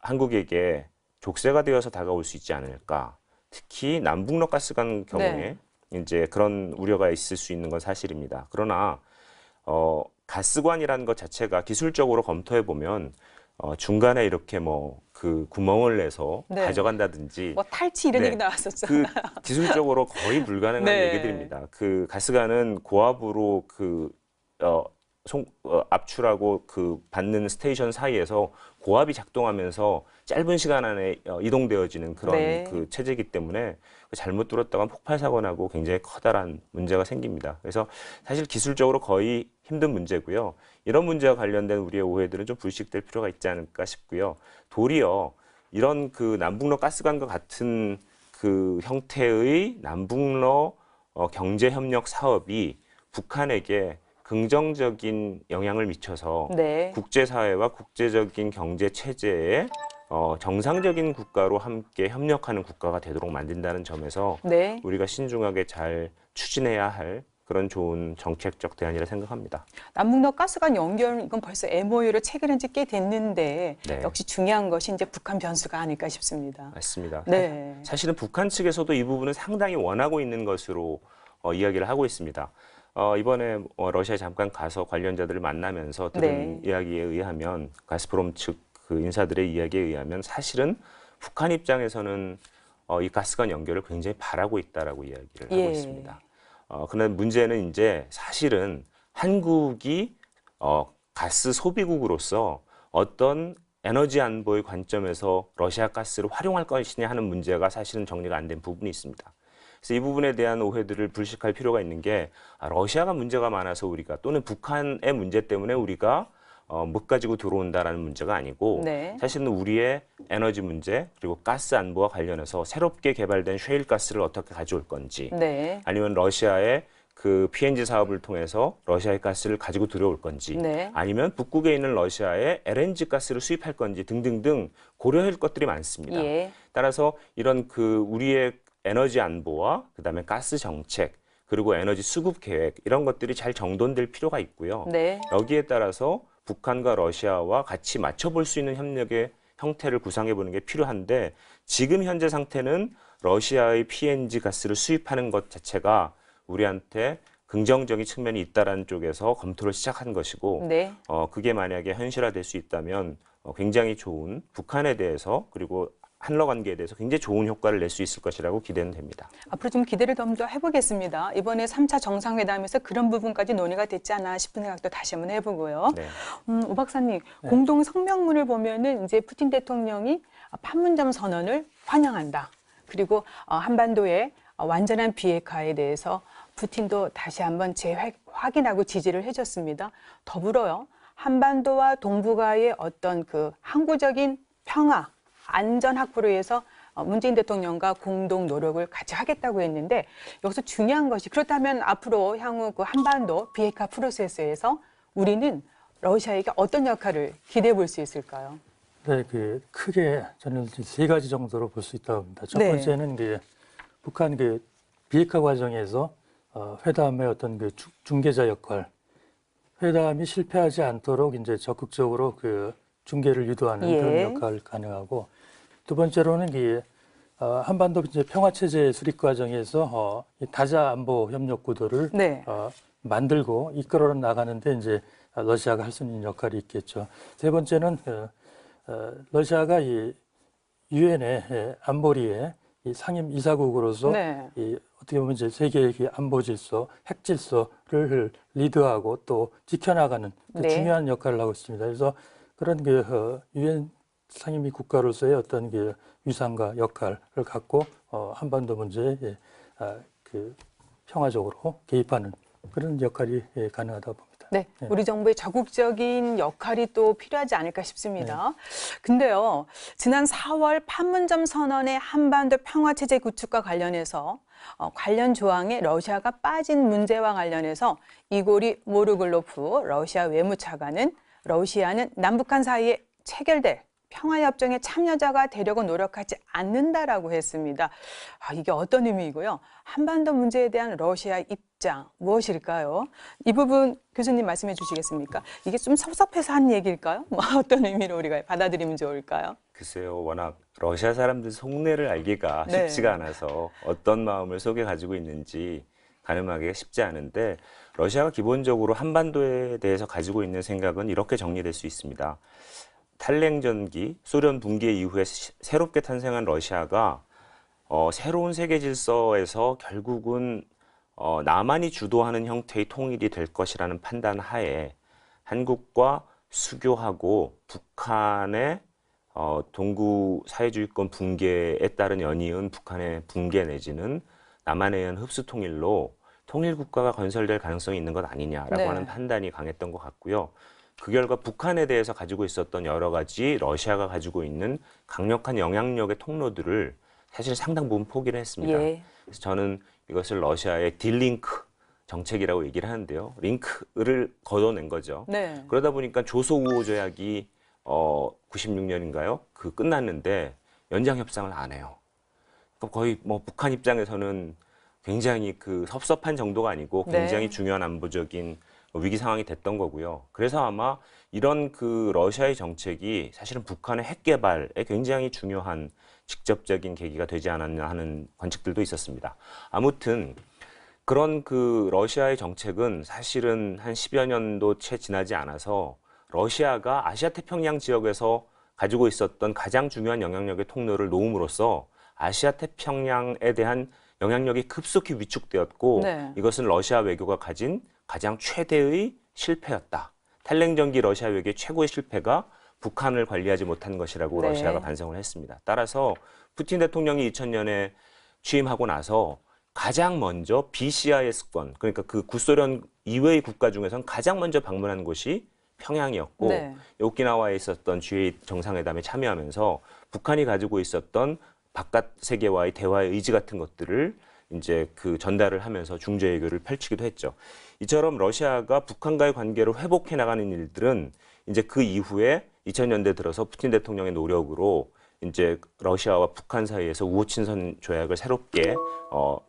한국에게 족쇄가 되어서 다가올 수 있지 않을까. 특히 남북러 가스관 경우에 이제 그런 우려가 있을 수 있는 건 사실입니다. 그러나 가스관이라는 것 자체가 기술적으로 검토해 보면 중간에 이렇게 뭐 그 구멍을 내서 네. 가져간다든지 뭐 탈취 이런 네. 얘기 나왔었잖아요. 그 기술적으로 거의 불가능한 네. 얘기들입니다. 그 가스관은 고압으로 그 압출하고 그 받는 스테이션 사이에서 고압이 작동하면서 짧은 시간 안에 이동되어지는 그런 네. 그 체제이기 때문에 잘못 뚫었다가 폭발 사고 나고 굉장히 커다란 문제가 생깁니다. 그래서 사실 기술적으로 거의 힘든 문제고요. 이런 문제와 관련된 우리의 오해들은 좀 불식될 필요가 있지 않을까 싶고요. 도리어 이런 그 남북러 가스관과 같은 그 형태의 남북러 경제협력 사업이 북한에게 긍정적인 영향을 미쳐서 네. 국제사회와 국제적인 경제 체제에 정상적인 국가로 함께 협력하는 국가가 되도록 만든다는 점에서 네. 우리가 신중하게 잘 추진해야 할 그런 좋은 정책적 대안이라 생각합니다. 남북러 가스관 연결 이건 벌써 MOU를 체결한 지 꽤 됐는데 네. 역시 중요한 것이 이제 북한 변수가 아닐까 싶습니다. 맞습니다. 네. 사실은 북한 측에서도 이 부분은 상당히 원하고 있는 것으로 이야기를 하고 있습니다. 이번에 러시아에 잠깐 가서 관련자들을 만나면서 들은 이야기에 의하면 가스프롬 측 그 인사들의 이야기에 의하면 사실은 북한 입장에서는 이 가스관 연결을 굉장히 바라고 있다라고 이야기를 하고 있습니다. 그런데 문제는 이제 사실은 한국이 가스 소비국으로서 어떤 에너지 안보의 관점에서 러시아 가스를 활용할 것이냐 하는 문제가 사실은 정리가 안 된 부분이 있습니다. 그래서 이 부분에 대한 오해들을 불식할 필요가 있는 게 러시아가 문제가 많아서 우리가 또는 북한의 문제 때문에 우리가 못 가지고 들어온다라는 문제가 아니고 네. 사실은 우리의 에너지 문제 그리고 가스 안보와 관련해서 새롭게 개발된 셰일 가스를 어떻게 가져올 건지 네. 아니면 러시아의 그 PNG 사업을 통해서 러시아의 가스를 가지고 들어올 건지 네. 아니면 북극에 있는 러시아의 LNG 가스를 수입할 건지 등등등 고려할 것들이 많습니다. 예. 따라서 이런 그 우리의 에너지 안보와 그다음에 가스 정책 그리고 에너지 수급 계획 이런 것들이 잘 정돈될 필요가 있고요. 네. 여기에 따라서 북한과 러시아와 같이 맞춰볼 수 있는 협력의 형태를 구상해보는 게 필요한데 지금 현재 상태는 러시아의 PNG 가스를 수입하는 것 자체가 우리한테 긍정적인 측면이 있다라는 쪽에서 검토를 시작한 것이고 네. 그게 만약에 현실화될 수 있다면 굉장히 좋은 북한에 대해서 그리고 한러 관계에 대해서 굉장히 좋은 효과를 낼 수 있을 것이라고 기대는 됩니다. 앞으로 좀 기대를 좀 더 해보겠습니다. 이번에 3차 정상회담에서 그런 부분까지 논의가 됐지 않나 싶은 생각도 다시 한번 해보고요. 네. 오 박사님, 공동 성명문을 보면은 이제 푸틴 대통령이 판문점 선언을 환영한다. 그리고 한반도의 완전한 비핵화에 대해서 푸틴도 다시 한번 재확인하고 지지를 해줬습니다. 더불어요. 한반도와 동북아의 어떤 그 항구적인 평화, 안전 확보를 위해서 문재인 대통령과 공동 노력을 같이 하겠다고 했는데 여기서 중요한 것이 그렇다면 앞으로 향후 그 한반도 비핵화 프로세스에서 우리는 러시아에게 어떤 역할을 기대해 볼 수 있을까요? 네, 그 크게 저는 세 가지 정도로 볼 수 있다고 봅니다. 첫 네. 번째는 그 북한 그 비핵화 과정에서 회담의 어떤 그 중개자 역할, 회담이 실패하지 않도록 이제 적극적으로 그 중개를 유도하는 예. 그런 역할을 가능하고, 두 번째로는 그 한반도 이제 평화 체제 수립 과정에서 이 다자 안보 협력 구도를 네. 만들고 이끌어 나가는데 이제 러시아가 할 수 있는 역할이 있겠죠. 세 번째는 러시아가 이 유엔의 안보리의 이 상임 이사국으로서 네. 이 어떻게 보면 이제 세계의 그 안보 질서, 핵 질서를 리드하고 또 지켜나가는 그 네. 중요한 역할을 하고 있습니다. 그래서 그런 그 유엔 상임위 국가로서의 어떤 그 위상과 역할을 갖고 한반도 문제에 그 평화적으로 개입하는 그런 역할이 가능하다고 봅니다. 네, 우리 정부의 적극적인 역할이 또 필요하지 않을까 싶습니다. 근데요, 지난 4월 판문점 선언의 한반도 평화체제 구축과 관련해서 관련 조항에 러시아가 빠진 문제와 관련해서 이고리 모르글로프 러시아 외무차관은 러시아는 남북한 사이에 체결될 평화협정의 참여자가 되려고 노력하지 않는다라고 했습니다. 이게 어떤 의미이고요? 한반도 문제에 대한 러시아의 입장 무엇일까요? 이 부분 교수님 말씀해 주시겠습니까? 이게 좀 섭섭해서 한 얘기일까요? 어떤 의미로 우리가 받아들이면 좋을까요? 글쎄요, 워낙 러시아 사람들 속내를 알기가 네. 쉽지가 않아서 어떤 마음을 속에 가지고 있는지 가늠하기가 쉽지 않은데, 러시아가 기본적으로 한반도에 대해서 가지고 있는 생각은 이렇게 정리될 수 있습니다. 탈냉전기, 소련 붕괴 이후에 새롭게 탄생한 러시아가 새로운 세계 질서에서 결국은 남한이 주도하는 형태의 통일이 될 것이라는 판단 하에 한국과 수교하고 북한의 동구 사회주의권 붕괴에 따른 연이은 북한의 붕괴 내지는 남한에 의한 흡수 통일로 통일 국가가 건설될 가능성이 있는 것 아니냐라고 네. 하는 판단이 강했던 것 같고요. 그 결과 북한에 대해서 가지고 있었던 여러 가지 러시아가 가지고 있는 강력한 영향력의 통로들을 사실 상당 부분 포기를 했습니다. 예. 그래서 저는 이것을 러시아의 딜링크 정책이라고 얘기를 하는데요. 링크를 걷어낸 거죠. 네. 그러다 보니까 조소우호 조약이 96년인가요? 그 끝났는데 연장 협상을 안 해요. 그러니까 거의 뭐 북한 입장에서는 굉장히 그 섭섭한 정도가 아니고 굉장히 네. 중요한 안보적인 위기 상황이 됐던 거고요. 그래서 아마 이런 그 러시아의 정책이 사실은 북한의 핵 개발에 굉장히 중요한 직접적인 계기가 되지 않았나 하는 관측들도 있었습니다. 아무튼 그런 그 러시아의 정책은 사실은 한 10여 년도 채 지나지 않아서 러시아가 아시아 태평양 지역에서 가지고 있었던 가장 중요한 영향력의 통로를 놓음으로써 아시아 태평양에 대한 영향력이 급속히 위축되었고, 네. 이것은 러시아 외교가 가진 가장 최대의 실패였다. 탈냉전기 러시아 외교의 최고의 실패가 북한을 관리하지 못한 것이라고 네. 러시아가 반성을 했습니다. 따라서 푸틴 대통령이 2000년에 취임하고 나서 가장 먼저 BCIS권, 그러니까 그 구소련 이외의 국가 중에서는 가장 먼저 방문한 곳이 평양이었고, 네. 오키나와에 있었던 G8 정상회담에 참여하면서 북한이 가지고 있었던 바깥 세계와의 대화의 의지 같은 것들을 이제 그 전달을 하면서 중재 외교를 펼치기도 했죠. 이처럼 러시아가 북한과의 관계를 회복해 나가는 일들은 이제 그 이후에 2000년대 들어서 푸틴 대통령의 노력으로 이제 러시아와 북한 사이에서 우호친선 조약을 새롭게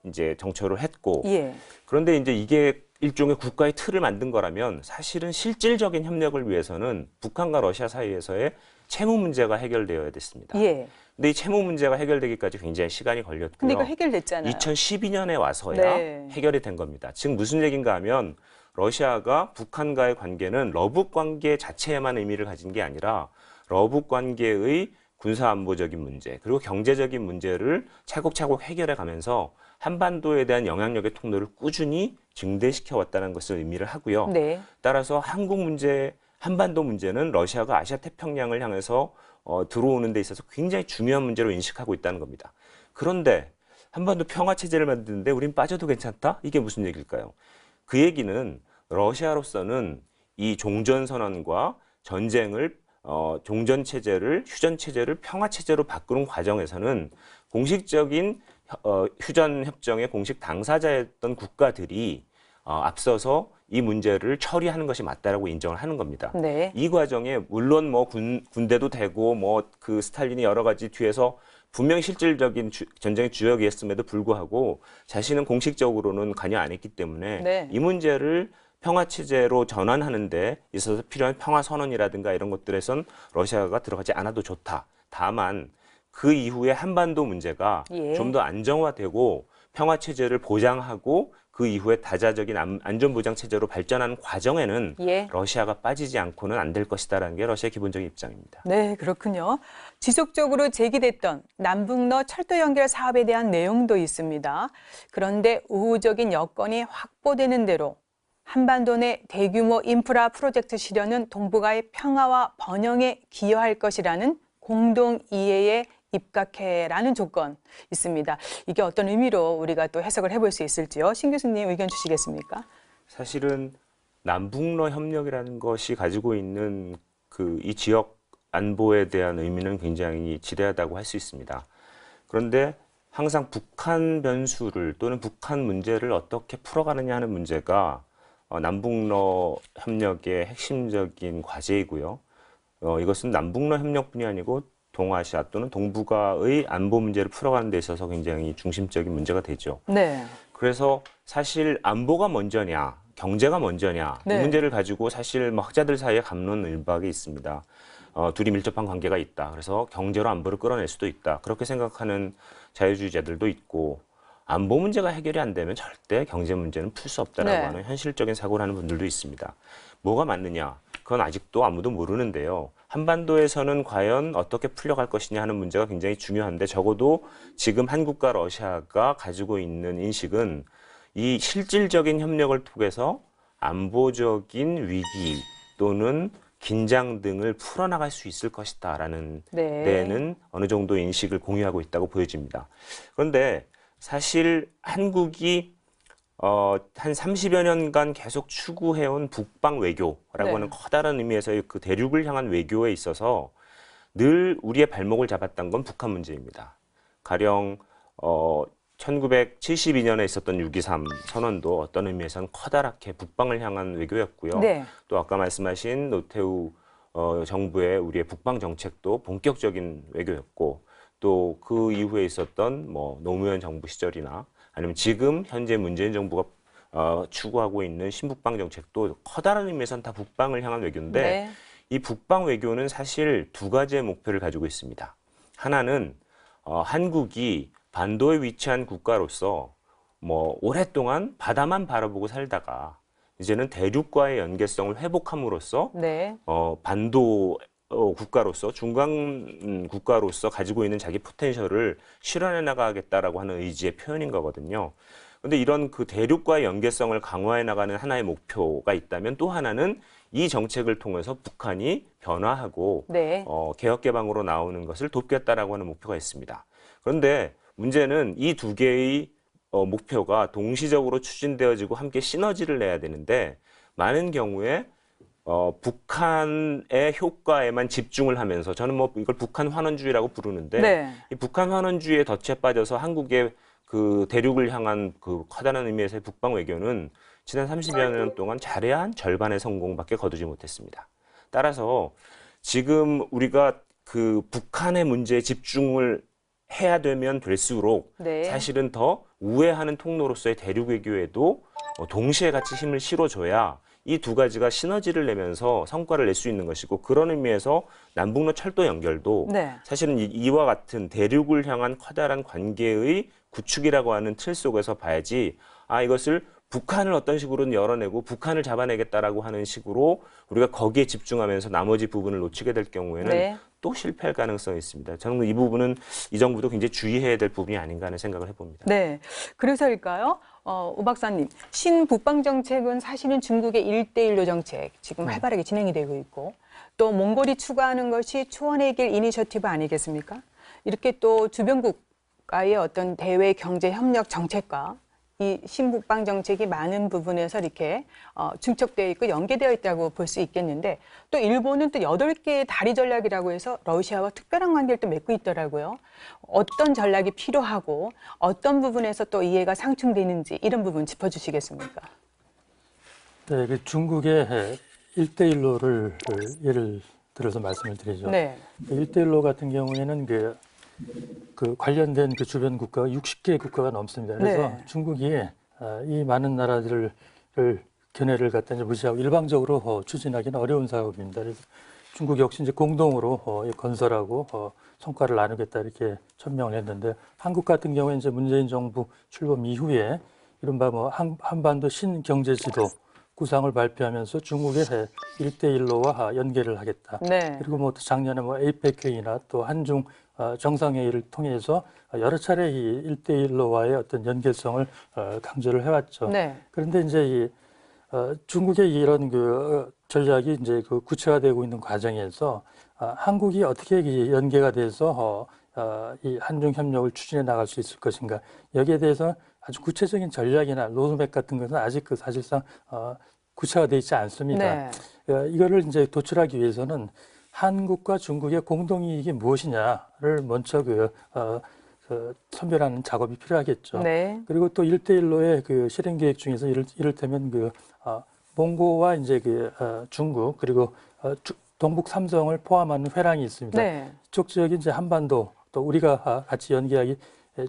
이제 정처를 했고, 예. 그런데 이제 이게 일종의 국가의 틀을 만든 거라면 사실은 실질적인 협력을 위해서는 북한과 러시아 사이에서의 채무 문제가 해결되어야 됐습니다. 예. 근데 이 채무 문제가 해결되기까지 굉장히 시간이 걸렸고요. 근데 이거 해결됐잖아요. 2012년에 와서야 네. 해결이 된 겁니다. 즉 무슨 얘기인가 하면 러시아가 북한과의 관계는 러북 관계 자체에만 의미를 가진 게 아니라 러북 관계의 군사안보적인 문제 그리고 경제적인 문제를 차곡차곡 해결해 가면서 한반도에 대한 영향력의 통로를 꾸준히 증대시켜 왔다는 것을 의미를 하고요. 네. 따라서 한국 문제, 한반도 문제는 러시아가 아시아 태평양을 향해서 들어오는 데 있어서 굉장히 중요한 문제로 인식하고 있다는 겁니다. 그런데 한반도 평화체제를 만드는데 우린 빠져도 괜찮다? 이게 무슨 얘기일까요? 그 얘기는 러시아로서는 이 종전선언과 전쟁을 종전 체제를 휴전 체제를 평화 체제로 바꾸는 과정에서는 공식적인 휴전 협정의 공식 당사자였던 국가들이 앞서서 이 문제를 처리하는 것이 맞다라고 인정을 하는 겁니다. 네. 이 과정에 물론 뭐 군대도 되고 뭐 그 스탈린이 여러 가지 뒤에서 분명히 실질적인 전쟁의 주역이었음에도 불구하고 자신은 공식적으로는 관여 안 했기 때문에 네. 이 문제를 평화체제로 전환하는 데 있어서 필요한 평화선언이라든가 이런 것들에선 러시아가 들어가지 않아도 좋다. 다만 그 이후에 한반도 문제가 예. 좀 더 안정화되고 평화체제를 보장하고 그 이후에 다자적인 안전보장체제로 발전하는 과정에는 예. 러시아가 빠지지 않고는 안 될 것이다라는 게 러시아의 기본적인 입장입니다. 네, 그렇군요. 지속적으로 제기됐던 남북러 철도 연결 사업에 대한 내용도 있습니다. 그런데 우호적인 여건이 확보되는 대로 한반도 내 대규모 인프라 프로젝트 실현은 동북아의 평화와 번영에 기여할 것이라는 공동 이해에 입각해라는 조건 있습니다. 이게 어떤 의미로 우리가 또 해석을 해볼 수 있을지요? 신 교수님 의견 주시겠습니까? 사실은 남북러 협력이라는 것이 가지고 있는 이 지역 안보에 대한 의미는 굉장히 지대하다고 할 수 있습니다. 그런데 항상 북한 변수를 또는 북한 문제를 어떻게 풀어가느냐 하는 문제가 남북러 협력의 핵심적인 과제이고요. 이것은 남북러 협력뿐이 아니고 동아시아 또는 동북아의 안보 문제를 풀어가는 데 있어서 굉장히 중심적인 문제가 되죠. 네. 그래서 사실 안보가 먼저냐, 경제가 먼저냐 이 네. 문제를 가지고 사실 뭐 학자들 사이에 갑론을박이 있습니다. 둘이 밀접한 관계가 있다. 그래서 경제로 안보를 끌어낼 수도 있다. 그렇게 생각하는 자유주의자들도 있고 안보 문제가 해결이 안 되면 절대 경제 문제는 풀 수 없다라고 네. 하는 현실적인 사고를 하는 분들도 있습니다. 뭐가 맞느냐? 그건 아직도 아무도 모르는데요. 한반도에서는 과연 어떻게 풀려갈 것이냐 하는 문제가 굉장히 중요한데 적어도 지금 한국과 러시아가 가지고 있는 인식은 이 실질적인 협력을 통해서 안보적인 위기 또는 긴장 등을 풀어나갈 수 있을 것이다라는 네. 데는 어느 정도 인식을 공유하고 있다고 보여집니다. 그런데 사실 한국이 한 30여 년간 계속 추구해온 북방 외교라고 네. 하는 커다란 의미에서의 그 대륙을 향한 외교에 있어서 늘 우리의 발목을 잡았던 건 북한 문제입니다. 가령 1972년에 있었던 6.23 선언도 어떤 의미에서는 커다랗게 북방을 향한 외교였고요. 네. 또 아까 말씀하신 노태우 정부의 우리의 북방 정책도 본격적인 외교였고 또 그 이후에 있었던 뭐 노무현 정부 시절이나 아니면 지금 현재 문재인 정부가 추구하고 있는 신북방 정책도 커다란 의미에서는 다 북방을 향한 외교인데 네. 이 북방 외교는 사실 두 가지의 목표를 가지고 있습니다. 하나는 한국이 반도에 위치한 국가로서 뭐 오랫동안 바다만 바라보고 살다가 이제는 대륙과의 연계성을 회복함으로써 네. 반도 국가로서 중간 국가로서 가지고 있는 자기 포텐셜을 실현해 나가겠다라고 하는 의지의 표현인 거거든요. 그런데 이런 그 대륙과의 연계성을 강화해 나가는 하나의 목표가 있다면 또 하나는 이 정책을 통해서 북한이 변화하고 네. 개혁 개방으로 나오는 것을 돕겠다라고 하는 목표가 있습니다. 그런데 문제는 이 두 개의 목표가 동시적으로 추진되어지고 함께 시너지를 내야 되는데 많은 경우에 북한의 효과에만 집중을 하면서 저는 뭐 이걸 북한 환원주의라고 부르는데 네. 이 북한 환원주의에 덫에 빠져서 한국의 그 대륙을 향한 그 커다란 의미에서의 북방 외교는 지난 30여 년 동안 잘해야 한 절반의 성공밖에 거두지 못했습니다. 따라서 지금 우리가 그 북한의 문제에 집중을 해야 되면 될수록 네. 사실은 더 우회하는 통로로서의 대륙 외교에도 동시에 같이 힘을 실어줘야 이 두 가지가 시너지를 내면서 성과를 낼 수 있는 것이고 그런 의미에서 남북러 철도 연결도 네. 사실은 이와 같은 대륙을 향한 커다란 관계의 구축이라고 하는 틀 속에서 봐야지 이것을 북한을 어떤 식으로는 열어내고 북한을 잡아내겠다라고 하는 식으로 우리가 거기에 집중하면서 나머지 부분을 놓치게 될 경우에는 네. 또 실패할 가능성이 있습니다. 저는 이 부분은 이 정부도 굉장히 주의해야 될 부분이 아닌가 하는 생각을 해봅니다. 네. 그래서일까요? 오 박사님, 신북방 정책은 사실은 중국의 1대1로 정책 지금 활발하게 진행이 되고 있고 또 몽골이 추구하는 것이 초원의 길 이니셔티브 아니겠습니까? 이렇게 또 주변국과의 어떤 대외 경제 협력 정책과 이 신북방 정책이 많은 부분에서 이렇게 중첩되어 있고 연계되어 있다고 볼 수 있겠는데 또 일본은 또 8개의 다리 전략이라고 해서 러시아와 특별한 관계를 또 맺고 있더라고요. 어떤 전략이 필요하고 어떤 부분에서 또 이해가 상충되는지 이런 부분 짚어주시겠습니까? 네, 그 중국의 1대1로를 예를 들어서 말씀을 드리죠. 네. 1대1로 같은 경우에는 그 관련된 그 주변 국가가 60개 국가가 넘습니다. 그래서 네. 중국이 이 많은 나라들을 견해를 갖다 이제 무시하고 일방적으로 추진하기는 어려운 사업입니다. 그래서 중국 역시 이제 공동으로 건설하고 성과를 나누겠다 이렇게 천명을 했는데 한국 같은 경우에 이제 문재인 정부 출범 이후에 이른바 뭐 한반도 신경제지도 구상을 발표하면서 중국의 1대1로와 연계를 하겠다. 네. 그리고 뭐 작년에 뭐 에이펙 회의나 또 한중 정상회의를 통해서 여러 차례 이 1대1로와의 어떤 연계성을 강조를 해왔죠. 네. 그런데 이제 중국의 이런 그 전략이 이제 그 구체화되고 있는 과정에서 한국이 어떻게 연계가 돼서 이 한중 협력을 추진해 나갈 수 있을 것인가 여기에 대해서 아주 구체적인 전략이나 로드맵 같은 것은 아직 그 사실상 구체화되어 있지 않습니다. 네. 이거를 이제 도출하기 위해서는 한국과 중국의 공동이익이 무엇이냐를 먼저 선별하는 작업이 필요하겠죠. 네. 그리고 또 1대1로의 그 실행 계획 중에서 이를테면 몽고와 이제 중국 그리고 동북 삼성을 포함하는 회랑이 있습니다. 네. 이쪽 지역이 이제 한반도 또 우리가 같이 연계하기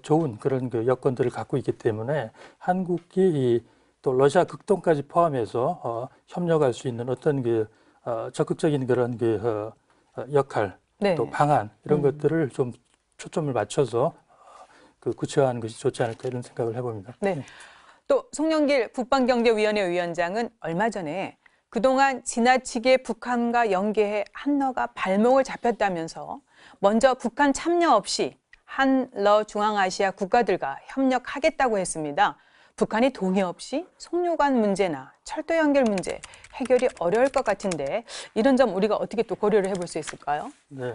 좋은 그런 그 여건들을 갖고 있기 때문에 한국이 또 러시아 극동까지 포함해서 협력할 수 있는 어떤 적극적인 그런 역할 네. 또 방안 이런 것들을 좀 초점을 맞춰서 구체화하는 것이 좋지 않을까 이런 생각을 해봅니다. 네. 또 송영길 북방경제위원회 위원장은 얼마 전에 그동안 지나치게 북한과 연계해 한러가 발목을 잡혔다면서 먼저 북한 참여 없이 한러 중앙아시아 국가들과 협력하겠다고 했습니다. 북한이 동의 없이 송유관 문제나 철도 연결 문제 해결이 어려울 것 같은데 이런 점 우리가 어떻게 또 고려를 해볼 수 있을까요? 네,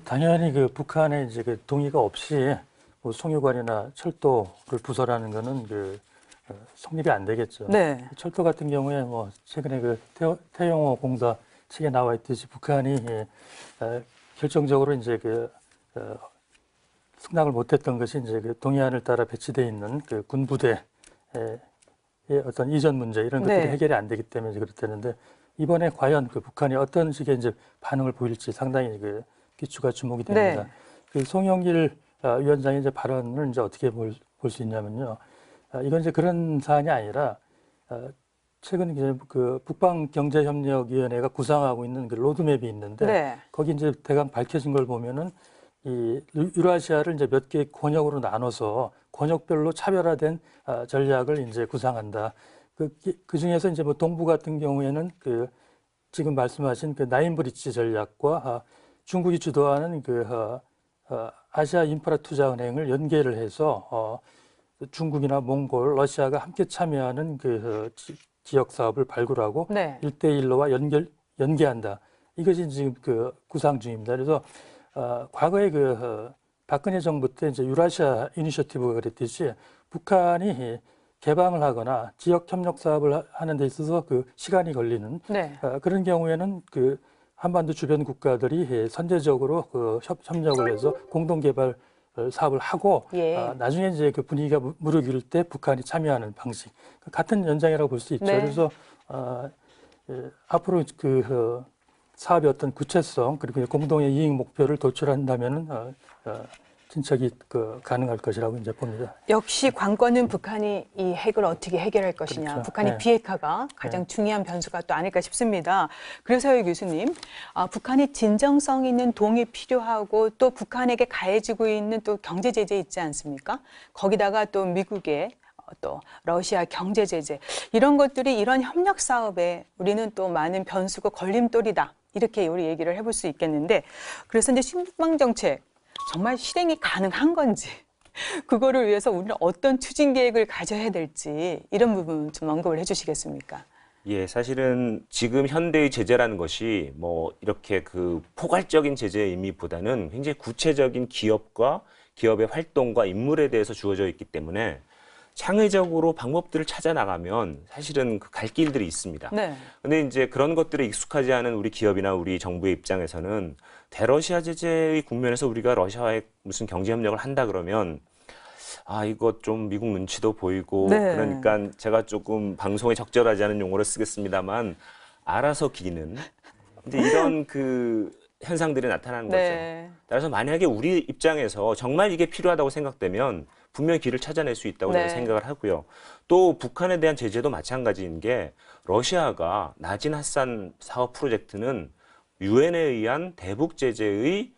당연히 북한의 이제 동의가 없이 뭐 송유관이나 철도를 부설하는 거는 성립이 안 되겠죠. 네. 철도 같은 경우에 뭐 최근에 태영호 공사 책에 나와 있듯이 북한이 결정적으로 이제 승낙을 못했던 것이 이제 동해안을 따라 배치되어 있는 군부대의 어떤 이전 문제 이런 것들이 네. 해결이 안 되기 때문에 이제 그렇다는데 이번에 과연 북한이 어떤 식의 이제 반응을 보일지 상당히 귀추가 주목이 됩니다. 네. 송영길 위원장의 이제 발언을 이제 어떻게 볼 수 있냐면요. 이건 이제 그런 사안이 아니라 최근 이제 북방경제협력위원회가 구상하고 있는 로드맵이 있는데 네. 거기 이제 대강 밝혀진 걸 보면은 이 유라시아를 이제 몇 개의 권역으로 나눠서 권역별로 차별화된 전략을 이제 구상한다. 그 중에서 이제 뭐 동부 같은 경우에는 지금 말씀하신 나인브리지 전략과 중국이 주도하는 아시아 인프라 투자은행을 연계를 해서 중국이나 몽골, 러시아가 함께 참여하는 지역 사업을 발굴하고 네. 1대1로와 연계한다. 이것이 지금 구상 중입니다. 그래서 과거에 박근혜 정부 때 이제 유라시아 이니셔티브가 그랬듯이 북한이 개방을 하거나 지역 협력 사업을 하는 데 있어서 시간이 걸리는 네. 그런 경우에는 한반도 주변 국가들이 선제적으로 협력을 해서 공동 개발 사업을 하고 예. 나중에 이제 분위기가 무르익을 때 북한이 참여하는 방식 같은 연장이라고 볼 수 있죠. 네. 그래서 앞으로 사업의 어떤 구체성 그리고 공동의 이익 목표를 도출한다면은 진척이 가능할 것이라고 이제 봅니다. 역시 관건은 북한이 이 핵을 어떻게 해결할 것이냐. 그렇죠. 북한의 네. 비핵화가 가장 중요한 변수가 또 아닐까 싶습니다. 그래서요, 교수님, 북한이 진정성 있는 동의 필요하고 또 북한에게 가해지고 있는 또 경제 제재 있지 않습니까? 거기다가 또 미국의 또 러시아 경제 제재 이런 것들이 이런 협력 사업에 우리는 또 많은 변수고 걸림돌이다. 이렇게 우리 얘기를 해볼 수 있겠는데 그래서 이제 신북방 정책 정말 실행이 가능한 건지 그거를 위해서 우리는 어떤 추진 계획을 가져야 될지 이런 부분 좀 언급을 해주시겠습니까? 예, 사실은 지금 현대의 제재라는 것이 뭐 이렇게 포괄적인 제재의 의미보다는 굉장히 구체적인 기업과 기업의 활동과 임무에 대해서 주어져 있기 때문에 창의적으로 방법들을 찾아 나가면 사실은 그 갈 길들이 있습니다. 네. 근데 이제 그런 것들에 익숙하지 않은 우리 기업이나 우리 정부의 입장에서는 대러시아 제재의 국면에서 우리가 러시아와의 무슨 경제 협력을 한다 그러면 이거 좀 미국 눈치도 보이고 네. 그러니까 제가 조금 방송에 적절하지 않은 용어를 쓰겠습니다만 알아서 기는 이제 이런 그 현상들이 나타나는 네. 거죠. 따라서 만약에 우리 입장에서 정말 이게 필요하다고 생각되면 분명히 길을 찾아낼 수 있다고 네. 저는 생각을 하고요. 또 북한에 대한 제재도 마찬가지인 게 러시아가 나진 핫산 사업 프로젝트는 유엔에 의한 대북 제재의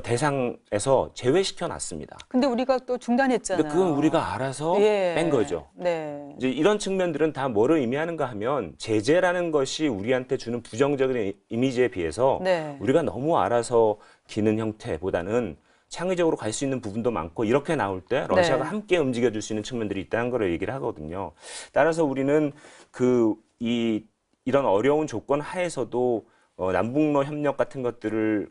대상에서 제외시켜 놨습니다. 근데 우리가 또 중단했잖아요. 근데 그건 우리가 알아서 예. 뺀 거죠. 네. 이제 이런 측면들은 다 뭐를 의미하는가 하면 제재라는 것이 우리한테 주는 부정적인 이미지에 비해서 네. 우리가 너무 알아서 기는 형태보다는 창의적으로 갈 수 있는 부분도 많고 이렇게 나올 때 러시아가 네. 함께 움직여줄 수 있는 측면들이 있다는 걸 얘기를 하거든요. 따라서 우리는 이런 어려운 조건 하에서도 남북러 협력 같은 것들을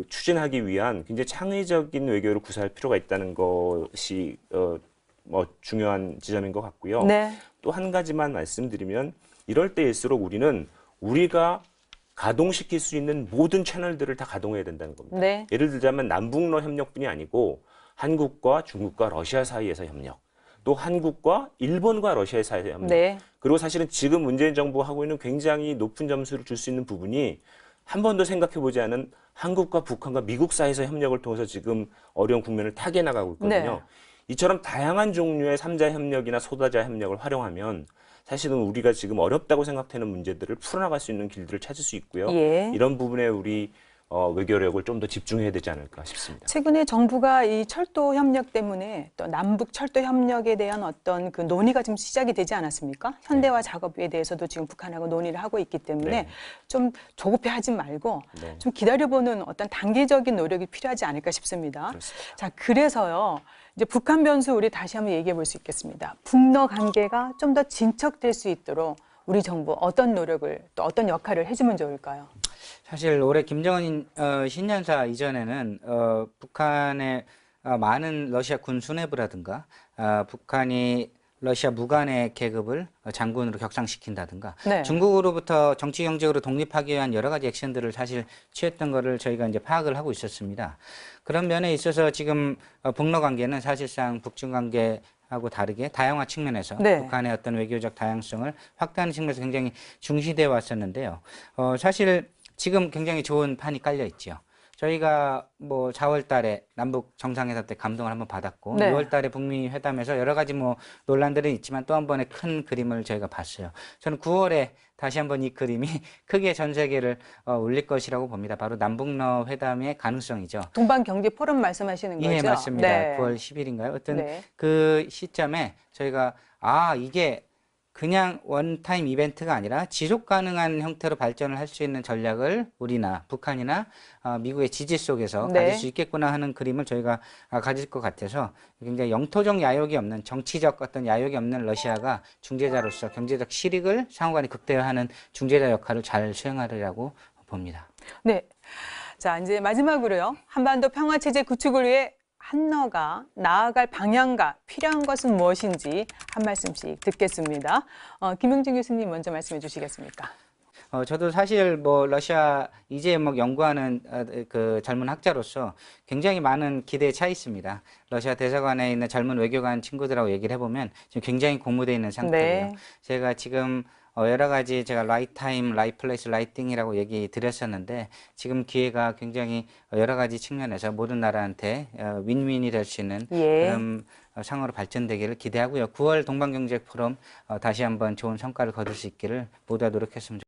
추진하기 위한 굉장히 창의적인 외교를 구사할 필요가 있다는 것이 중요한 지점인 것 같고요. 네. 또 한 가지만 말씀드리면 이럴 때일수록 우리는 우리가 가동시킬 수 있는 모든 채널들을 다 가동해야 된다는 겁니다. 네. 예를 들자면 남북러 협력뿐이 아니고 한국과 중국과 러시아 사이에서 협력, 또 한국과 일본과 러시아 사이에서 협력, 네. 그리고 사실은 지금 문재인 정부가 하고 있는 굉장히 높은 점수를 줄 수 있는 부분이 한 번도 생각해보지 않은 한국과 북한과 미국 사이에서 협력을 통해서 지금 어려운 국면을 타개 나가고 있거든요. 네. 이처럼 다양한 종류의 3자 협력이나 소다자 협력을 활용하면 사실은 우리가 지금 어렵다고 생각되는 문제들을 풀어나갈 수 있는 길들을 찾을 수 있고요. 예. 이런 부분에 우리 외교력을 좀 더 집중해야 되지 않을까 싶습니다. 최근에 정부가 이 철도 협력 때문에 또 남북 철도 협력에 대한 어떤 그 논의가 좀 시작이 되지 않았습니까? 현대화 작업에 대해서도 지금 북한하고 논의를 하고 있기 때문에 네. 좀 조급해하지 말고 네. 좀 기다려보는 어떤 단계적인 노력이 필요하지 않을까 싶습니다. 그렇습니다. 자, 그래서요. 이제 북한 변수 우리 다시 한번 얘기해 볼 수 있겠습니다. 북러 관계가 좀 더 진척될 수 있도록 우리 정부 어떤 노력을 또 어떤 역할을 해주면 좋을까요? 사실 올해 김정은 신년사 이전에는 북한의 많은 러시아 군 수뇌부라든가 북한이 러시아 무관의 계급을 장군으로 격상시킨다든가 네. 중국으로부터 정치 경제로 독립하기 위한 여러 가지 액션들을 사실 취했던 거를 저희가 이제 파악을 하고 있었습니다. 그런 면에 있어서 지금 북러 관계는 사실상 북중 관계하고 다르게 다양화 측면에서 네. 북한의 어떤 외교적 다양성을 확대하는 측면에서 굉장히 중시되어 왔었는데요. 사실 지금 굉장히 좋은 판이 깔려 있죠. 저희가 뭐 4월 달에 남북 정상회담 때 감동을 한번 받았고 네. 6월 달에 북미 회담에서 여러 가지 뭐 논란들은 있지만 또 한 번의 큰 그림을 저희가 봤어요. 저는 9월에 다시 한번 이 그림이 크게 전 세계를 울릴 것이라고 봅니다. 바로 남북러 회담의 가능성이죠. 동방경제 포럼 말씀하시는 거죠? 예, 맞습니다. 네. 9월 10일인가요? 어떤 네. 그 시점에 저희가 이게 그냥 원타임 이벤트가 아니라 지속 가능한 형태로 발전을 할 수 있는 전략을 우리나 북한이나 미국의 지지 속에서 네. 가질 수 있겠구나 하는 그림을 저희가 가질 것 같아서 굉장히 영토적 야욕이 없는 정치적 어떤 야욕이 없는 러시아가 중재자로서 경제적 실익을 상호간에 극대화하는 중재자 역할을 잘 수행하리라고 봅니다. 네. 자, 이제 마지막으로요. 한반도 평화체제 구축을 위해 한러가 나아갈 방향과 필요한 것은 무엇인지 한 말씀씩 듣겠습니다. 김용진 교수님 먼저 말씀해 주시겠습니까? 저도 사실 뭐 러시아 이재목 연구하는 그 젊은 학자로서 굉장히 많은 기대에 차 있습니다. 러시아 대사관에 있는 젊은 외교관 친구들하고 얘기를 해보면 지금 굉장히 공모되어 있는 상태예요. 네. 제가 지금 여러 가지 제가 라이트 타임, 라이트 플레이스, 라이팅이라고 얘기 드렸었는데 지금 기회가 굉장히 여러 가지 측면에서 모든 나라한테 윈윈이 될 수 있는 예. 그런 상으로 발전되기를 기대하고요. 9월 동방경제 포럼 다시 한번 좋은 성과를 거둘 수 있기를 모두가 노력했으면 좋겠습니다.